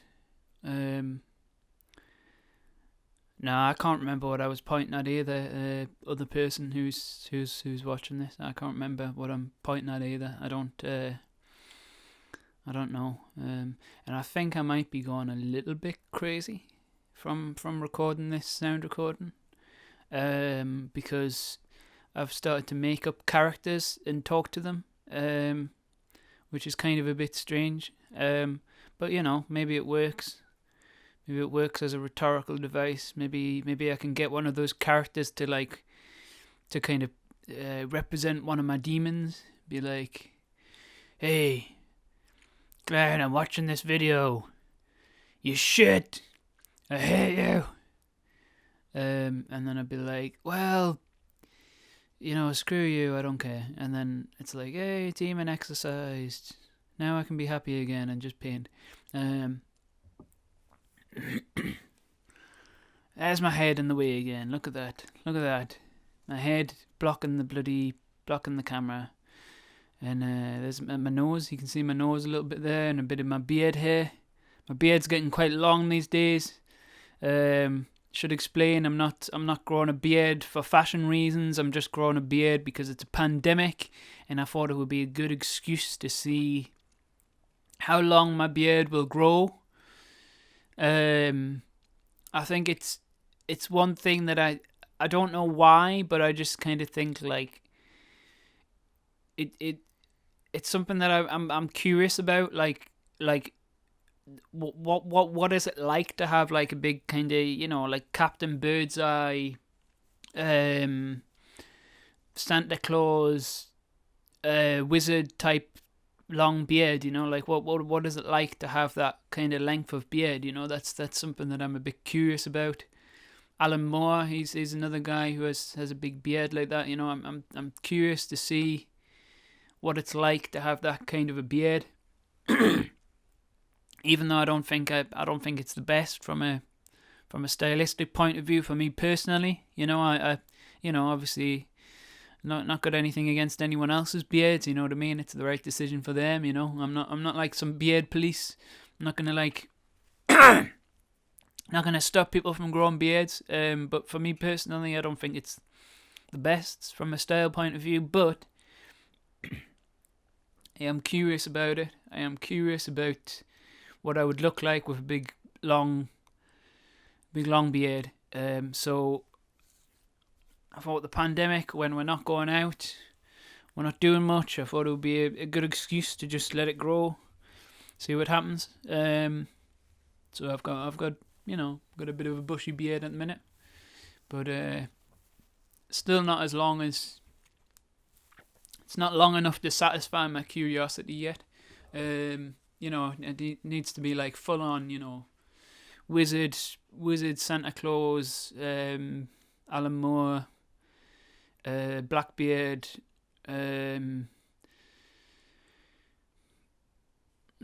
No, I can't remember what I was pointing at either. Other person who's watching this, I can't remember what I'm pointing at either. I don't know. And I think I might be going a little bit crazy from recording this sound recording. Because I've started to make up characters and talk to them. Which is kind of a bit strange. But maybe it works. Maybe it works as a rhetorical device. Maybe I can get one of those characters to kind of represent one of my demons. Be like, hey, Glenn, I'm watching this video. You shit. I hate you. And then I'd be like, well, screw you, I don't care. And then it's like, hey, demon exercised. Now I can be happy again and just paint. There's my head in the way again. Look at that. My head blocking the camera. And there's my nose. You can see my nose a little bit there, and a bit of my beard here. My beard's getting quite long these days. Should explain, I'm not growing a beard for fashion reasons. I'm just growing a beard because it's a pandemic, and I thought it would be a good excuse to see how long my beard will grow. I think it's one thing that I don't know why, but I just kind of think like it's something that I'm curious about. Like what is it like to have like a big kind of like Captain Birdseye, Santa Claus, wizard type long beard, like what is it like to have that kind of length of beard, that's something that I'm a bit curious about. Alan Moore, he's another guy who has a big beard like that, I'm curious to see what it's like to have that kind of a beard. Even though I don't think it's the best from a stylistic point of view for me personally. I obviously not got anything against anyone else's beards, you know what I mean? It's the right decision for them, I'm not like some beard police. I'm not gonna not gonna stop people from growing beards. But for me personally, I don't think it's the best from a style point of view. But I am curious about it. I am curious about what I would look like with a big long beard. So I thought the pandemic, when we're not going out, we're not doing much, I thought it would be a good excuse to just let it grow, see what happens. So I've got got a bit of a bushy beard at the minute, but still not as long as. It's not long enough to satisfy my curiosity yet. It needs to be like full on, wizard Santa Claus, Alan Moore, Blackbeard,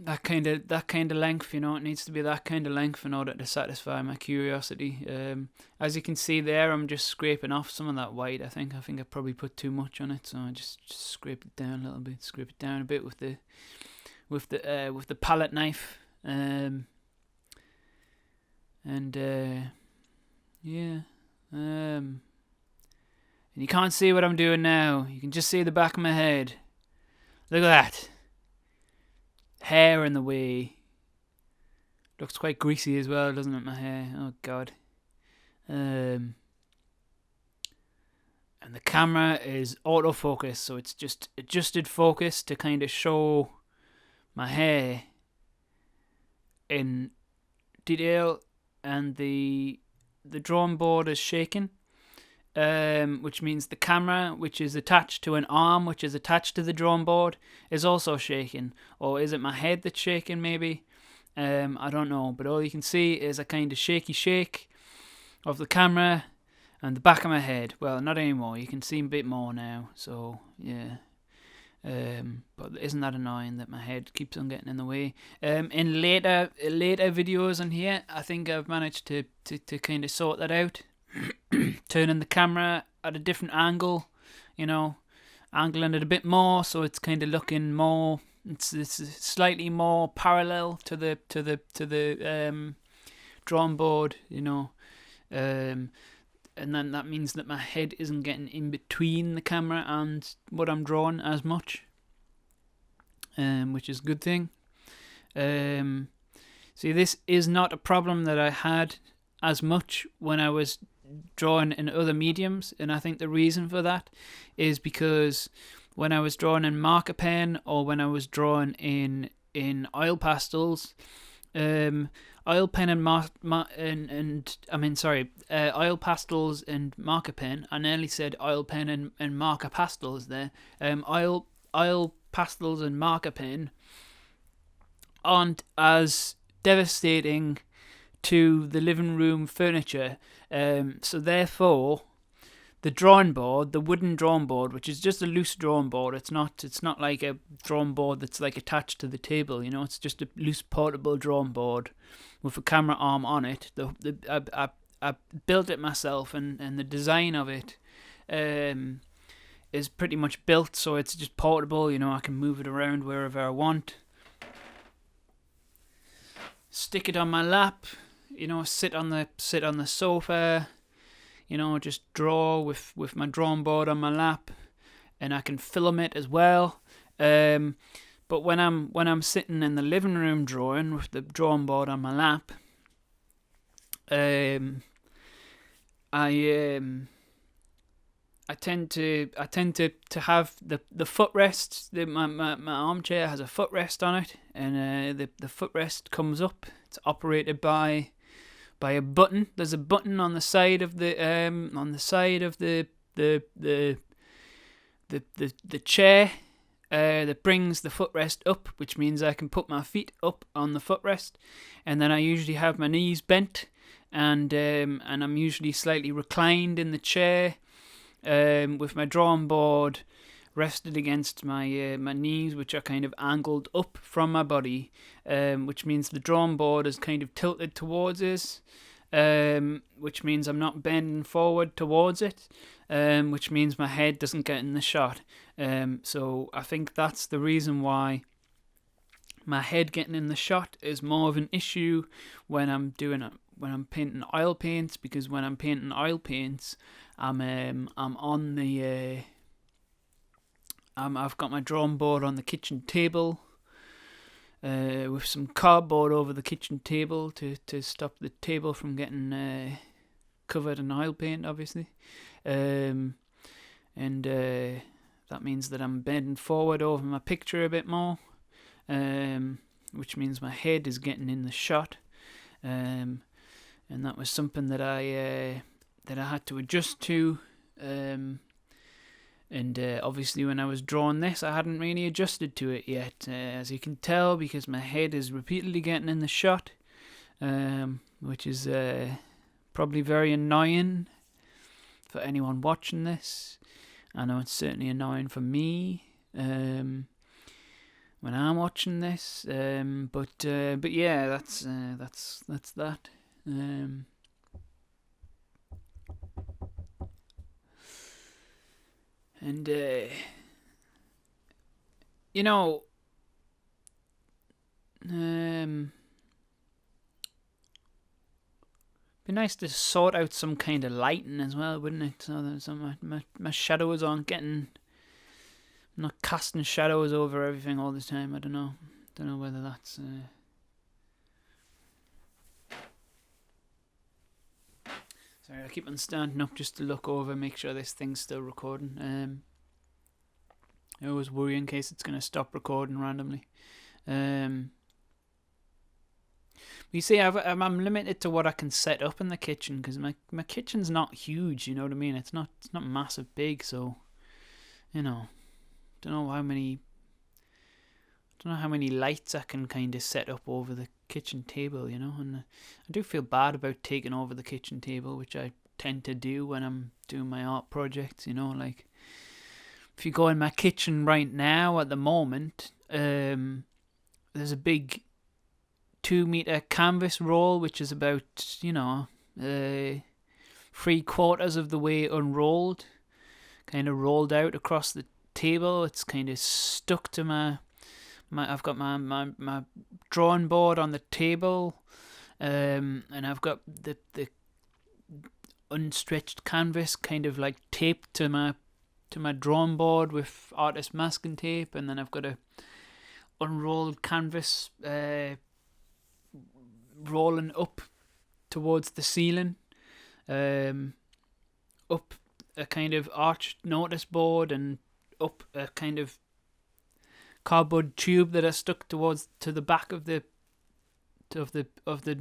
that kind of length. It needs to be that kind of length in order to satisfy my curiosity. As you can see there, I'm just scraping off some of that white. I think I probably put too much on it, so I just scrape it down a little bit. Scrape it down a bit with the palette knife. And you can't see what I'm doing now. You can just see the back of my head. Look at that. Hair in the way. Looks quite greasy as well, doesn't it, my hair? Oh, God. And the camera is autofocus, so it's just adjusted focus to kind of show my hair in detail, and the drawing board is shaking, which means the camera, which is attached to an arm which is attached to the drawing board, is also shaking. Or is it my head that's shaking, maybe? I don't know, but all you can see is a kind of shaky shake of the camera and the back of my head. Well, not anymore, you can see a bit more now, so yeah. But isn't that annoying that my head keeps on getting in the way? In later videos on here, I think I've managed to kind of sort that out. Turning the camera at a different angle, angling it a bit more, so it's kind of looking more. It's slightly more parallel to the drawing board, and then that means that my head isn't getting in between the camera and what I'm drawing as much, which is a good thing. See, this is not a problem that I had as much when I was drawing in other mediums, and I think the reason for that is because when I was drawing in marker pen or when I was drawing in oil pastels, oil pen and oil pastels and marker pen. I nearly said oil pen and marker pastels there. Oil pastels and marker pen aren't as devastating to the living room furniture, so therefore the drawing board, the wooden drawing board, which is just a loose drawing board, it's not like a drawing board that's like attached to the table, it's just a loose portable drawing board with a camera arm on it. I built it myself, and the design of it is pretty much built so it's just portable. I can move it around wherever I want, stick it on my lap, sit on the sofa, just draw with my drawing board on my lap, and I can film it as well. But when I'm sitting in the living room drawing with the drawing board on my lap, I tend to have the footrest. My armchair has a footrest on it, and the footrest comes up. It's operated by a button. There's a button on the side of the chair, that brings the footrest up, which means I can put my feet up on the footrest, and then I usually have my knees bent, and I'm usually slightly reclined in the chair, with my drawing board rested against my my knees, which are kind of angled up from my body, which means the drawing board is kind of tilted towards us, which means I'm not bending forward towards it, which means my head doesn't get in the shot. So I think that's the reason why my head getting in the shot is more of an issue when I'm painting oil paints, because when I'm painting oil paints, I'm on the I've got my drawing board on the kitchen table, with some cardboard over the kitchen table to stop the table from getting covered in oil paint, obviously. And that means that I'm bending forward over my picture a bit more, which means my head is getting in the shot. And that was something that I had to adjust to. And obviously when I was drawing this, I hadn't really adjusted to it yet, as you can tell, because my head is repeatedly getting in the shot, which is probably very annoying for anyone watching this. I know it's certainly annoying for me when I'm watching this, but yeah, that's that. And, you know, be nice to sort out some kind of lighting as well, wouldn't it? So that my shadows aren't getting, I'm not casting shadows over everything all the time. I don't know whether that's sorry, I keep on standing up just to look over, make sure this thing's still recording. I always worry in case it's going to stop recording randomly. You see, I'm limited to what I can set up in the kitchen, because my kitchen's not huge. You know what I mean? It's not massive big, so don't know how many lights I can kind of set up over the kitchen table, and I do feel bad about taking over the kitchen table, which I tend to do when I'm doing my art projects, like if you go in my kitchen right now at the moment, there's a big 2-meter canvas roll, which is about 3/4 of the way unrolled, kind of rolled out across the table. It's kind of stuck to my I've got my drawing board on the table, and I've got the unstretched canvas kind of like taped to my drawing board with artist masking tape, and then I've got a unrolled canvas rolling up towards the ceiling, up a kind of arched notice board, and up a kind of cardboard tube that I stuck to the back of the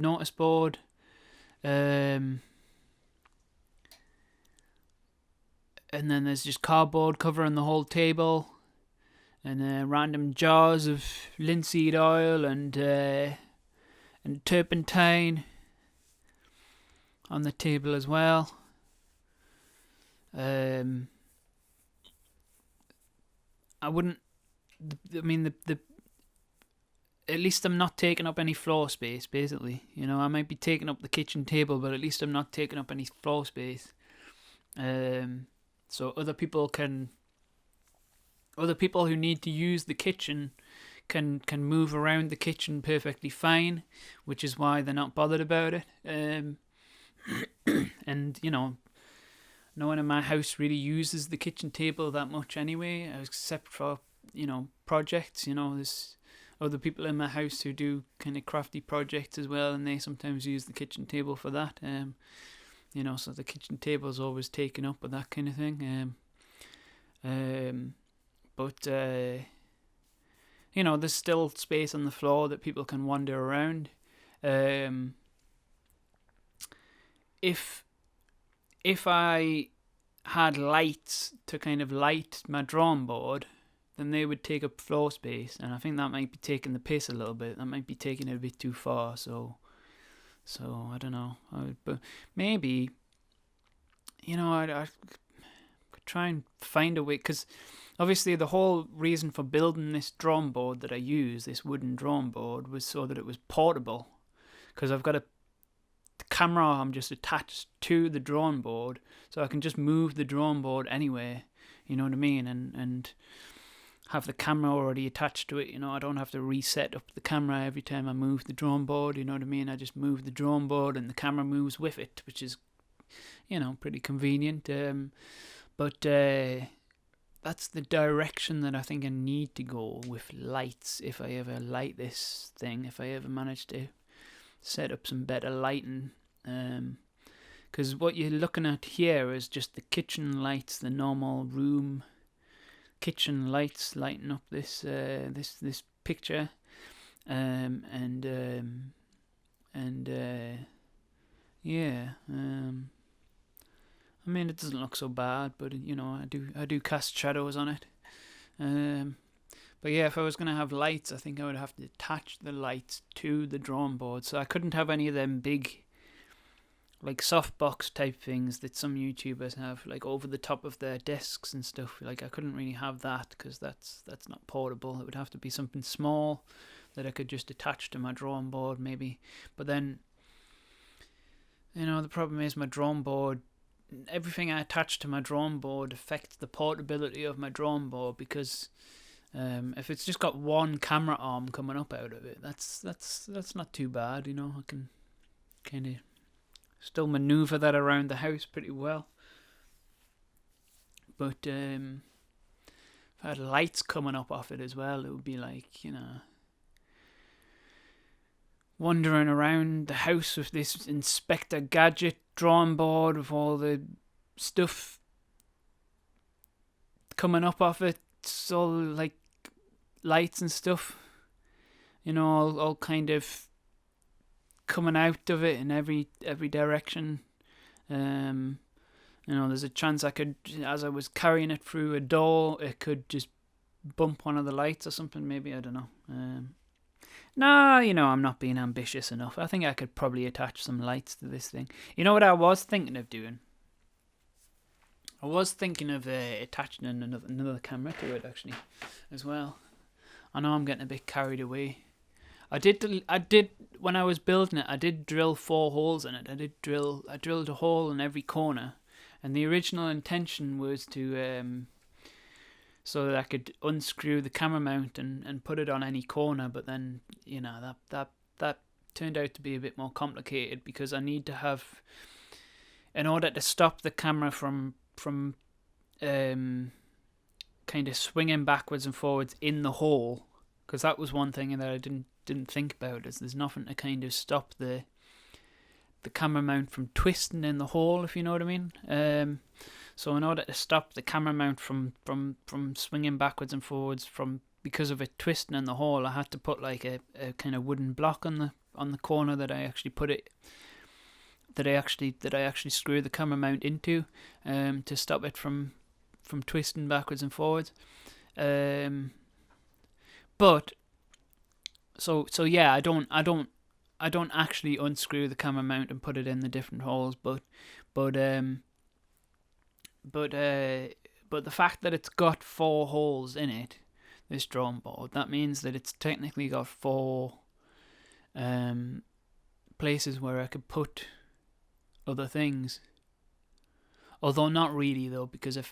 notice board, and then there's just cardboard covering the whole table, and random jars of linseed oil and turpentine on the table as well. At least I'm not taking up any floor space, basically. I might be taking up the kitchen table, but at least I'm not taking up any floor space. So other people who need to use the kitchen can move around the kitchen perfectly fine, which is why they're not bothered about it. And no one in my house really uses the kitchen table that much anyway, except for projects. There's other people in my house who do kind of crafty projects as well, and they sometimes use the kitchen table for that. So the kitchen table is always taken up with that kind of thing. But there's still space on the floor that people can wander around. If I had lights to kind of light my drawing board, then they would take up floor space, and I think that might be taking the piss a little bit. That might be taking it a bit too far. So I don't know. But maybe, I could try and find a way, because obviously the whole reason for building this drum board that I use, this wooden drum board, was so that it was portable. Because I've got the camera arm just attached to the drum board, so I can just move the drum board anywhere. You know what I mean? And have the camera already attached to it. I don't have to reset up the camera every time I move the drum board. You know what I mean? I just move the drum board and the camera moves with it, which is, pretty convenient. But that's the direction that I think I need to go with lights. If I ever light this thing, if I ever manage to set up some better lighting, because what you're looking at here is just the kitchen lights, the normal room kitchen lights lighting up this this picture, I mean, it doesn't look so bad, but I do cast shadows on it. But yeah, if I was going to have lights, I think I would have to attach the lights to the drum board. So I couldn't have any of them big, like, softbox type things that some YouTubers have, like, over the top of their desks and stuff. Like, I couldn't really have that, because that's not portable. It would have to be something small that I could just attach to my drum board, maybe. But then, the problem is my drum board, everything I attach to my drum board affects the portability of my drum board, because if it's just got one camera arm coming up out of it, that's not too bad. I can kind of still maneuver that around the house pretty well. But if I had lights coming up off it as well, it would be like, wandering around the house with this Inspector Gadget drawing board with all the stuff coming up off it. It's all like lights and stuff, all kind of coming out of it in every direction. There's a chance I could, as I was carrying it through a door, it could just bump one of the lights or something, maybe, I don't know. I'm not being ambitious enough. I think I could probably attach some lights to this thing. You know what I was thinking of doing? I was thinking of attaching another camera to it, actually, as well. I know I'm getting a bit carried away. I did when I was building it, I did drill 4 holes in it. I drilled a hole in every corner, and the original intention was to so that I could unscrew the camera mount and put it on any corner. But then that turned out to be a bit more complicated, because I need to have, in order to stop the camera from kind of swinging backwards and forwards in the hole, because that was one thing that I didn't think about, is there's nothing to kind of stop the camera mount from twisting in the hole, if you know what I mean. So in order to stop the camera mount from swinging backwards and forwards because of it twisting in the hole, I had to put like a kind of wooden block on the corner that I actually put it, that I actually screw the camera mount into, to stop it from twisting backwards and forwards. But so yeah, I don't actually unscrew the camera mount and put it in the different holes, but the fact that it's got 4 holes in it, this drum board, that means that it's technically got 4 places where I could put other things. Although not really, though, because so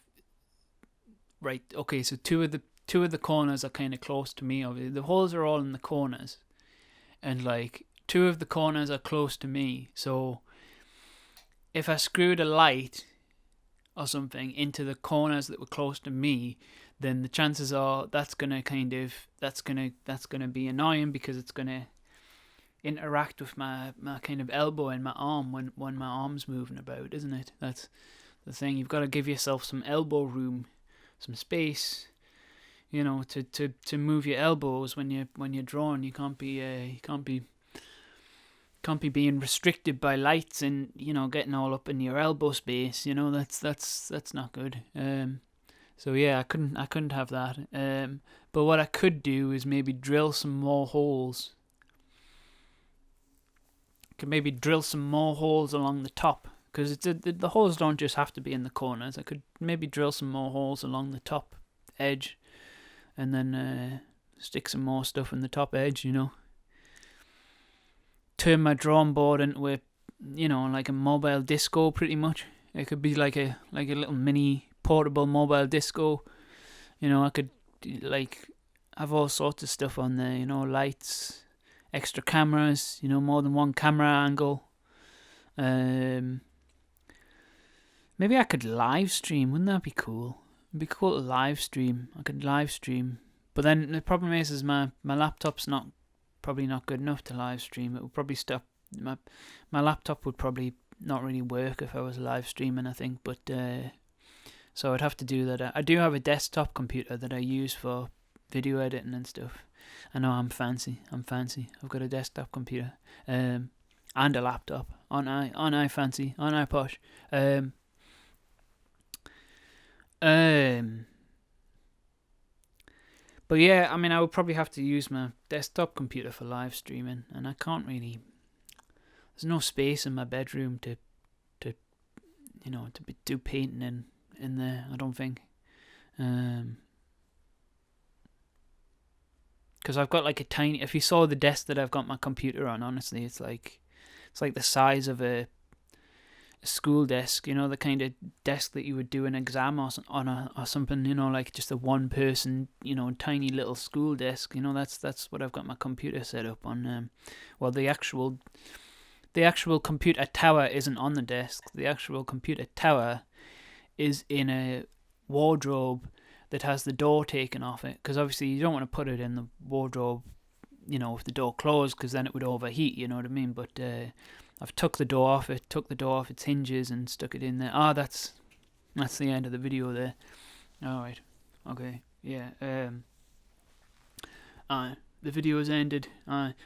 two of the corners are kind of close to me. Obviously, the holes are all in the corners, and like 2 of the corners are close to me. So if I screwed a light or something into the corners that were close to me, then the chances are that's gonna be annoying, because it's gonna interact with my kind of elbow and my arm when my arm's moving about, isn't it? That's the thing. You've got to give yourself some elbow room, some space, to move your elbows when you're drawing. You can't be being restricted by lights and getting all up in your elbow space. That's not good. So yeah, I couldn't have that. But what I could do is maybe drill some more holes. Could maybe drill some more holes along the top, because the holes don't just have to be in the corners. I could maybe drill some more holes along the top edge, and then stick some more stuff in the top edge. Turn my drawing board into a, like a mobile disco, pretty much. It could be like a little mini portable mobile disco. I could have all sorts of stuff on there. Lights, extra cameras. More than one camera angle. Maybe I could live stream. Wouldn't that be cool? It'd be cool to live stream. I could live stream, but then the problem is my laptop's probably not good enough to live stream. It would probably stop. My laptop would probably not really work if I was live streaming, I think. But so I'd have to do that. I do have a desktop computer that I use for video editing and stuff. I know I'm fancy. I've got a desktop computer and a laptop. Aren't I fancy? Aren't I posh? But yeah, I would probably have to use my desktop computer for live streaming, and I can't really. There's no space in my bedroom to do painting in there. I don't think, because I've got like a tiny. If you saw the desk that I've got my computer on, honestly, it's like the size of a school desk, the kind of desk that you would do an exam or something, like just a one person, tiny little school desk. That's what I've got my computer set up on. Well, the actual computer tower isn't on the desk. The actual computer tower is in a wardrobe that has the door taken off it, because obviously you don't want to put it in the wardrobe, with the door closed, because then it would overheat. You know what I mean? But I've took the door off its hinges and stuck it in there. That's the end of the video there. Alright. Okay. Yeah. The video has ended.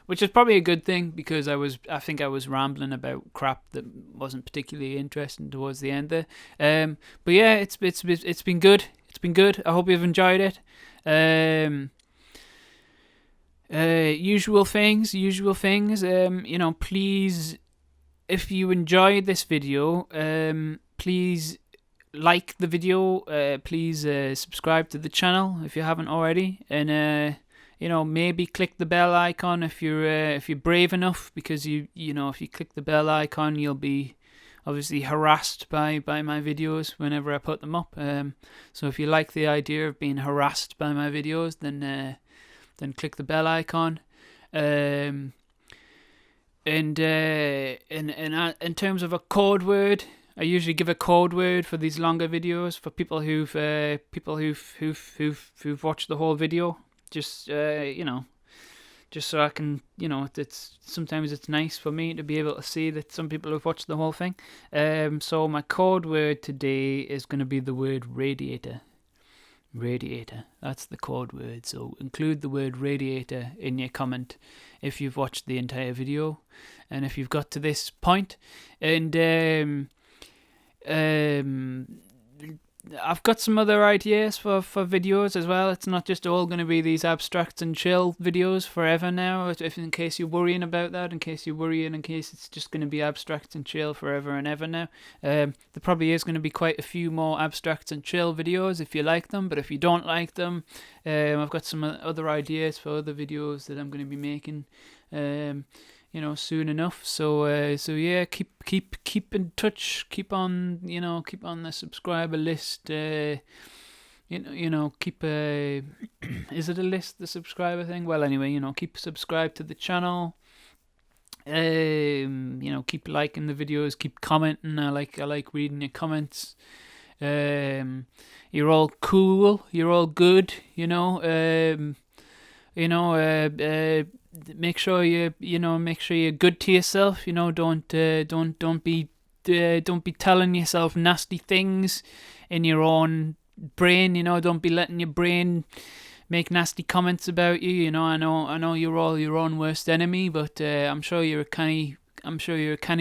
Which is probably a good thing, because I think I was rambling about crap that wasn't particularly interesting towards the end there. But yeah, it's been good. It's been good. I hope you've enjoyed it. Usual things. Please, if you enjoyed this video, please like the video. Please subscribe to the channel if you haven't already, and maybe click the bell icon if you're brave enough, because if you click the bell icon, you'll be obviously harassed by my videos whenever I put them up. So if you like the idea of being harassed by my videos, then click the bell icon. And in terms of a code word, I usually give a code word for these longer videos for people who've watched the whole video. Just just so I can, sometimes it's nice for me to be able to see that some people have watched the whole thing. So my code word today is going to be the word radiator. Radiator, that's the code word. So include the word radiator in your comment if you've watched the entire video, and if you've got to this point. And I've got some other ideas for videos as well. It's not just all going to be these abstract and chill videos forever now, if in case you're worrying about that, in case it's just going to be abstract and chill forever and ever now. There probably is going to be quite a few more abstract and chill videos if you like them, but if you don't like them, I've got some other ideas for other videos that I'm going to be making soon enough. So yeah, keep in touch. Keep on the subscriber list. Keep is it a list, the subscriber thing? Well, anyway, keep subscribed to the channel. Keep liking the videos. Keep commenting. I like reading your comments. You're all cool. You're all good. Make sure you're good to yourself. Don't be telling yourself nasty things in your own brain. Don't be letting your brain make nasty comments about you. I know you're all your own worst enemy, but I'm sure you're a canny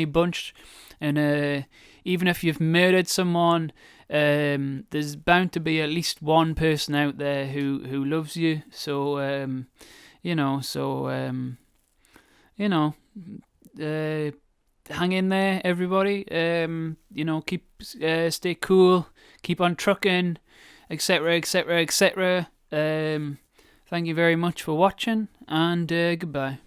bunch. And even if you've murdered someone, there's bound to be at least one person out there who loves you. So hang in there, everybody. Keep stay cool, keep on trucking, etc., etc., etc. Thank you very much for watching, and goodbye.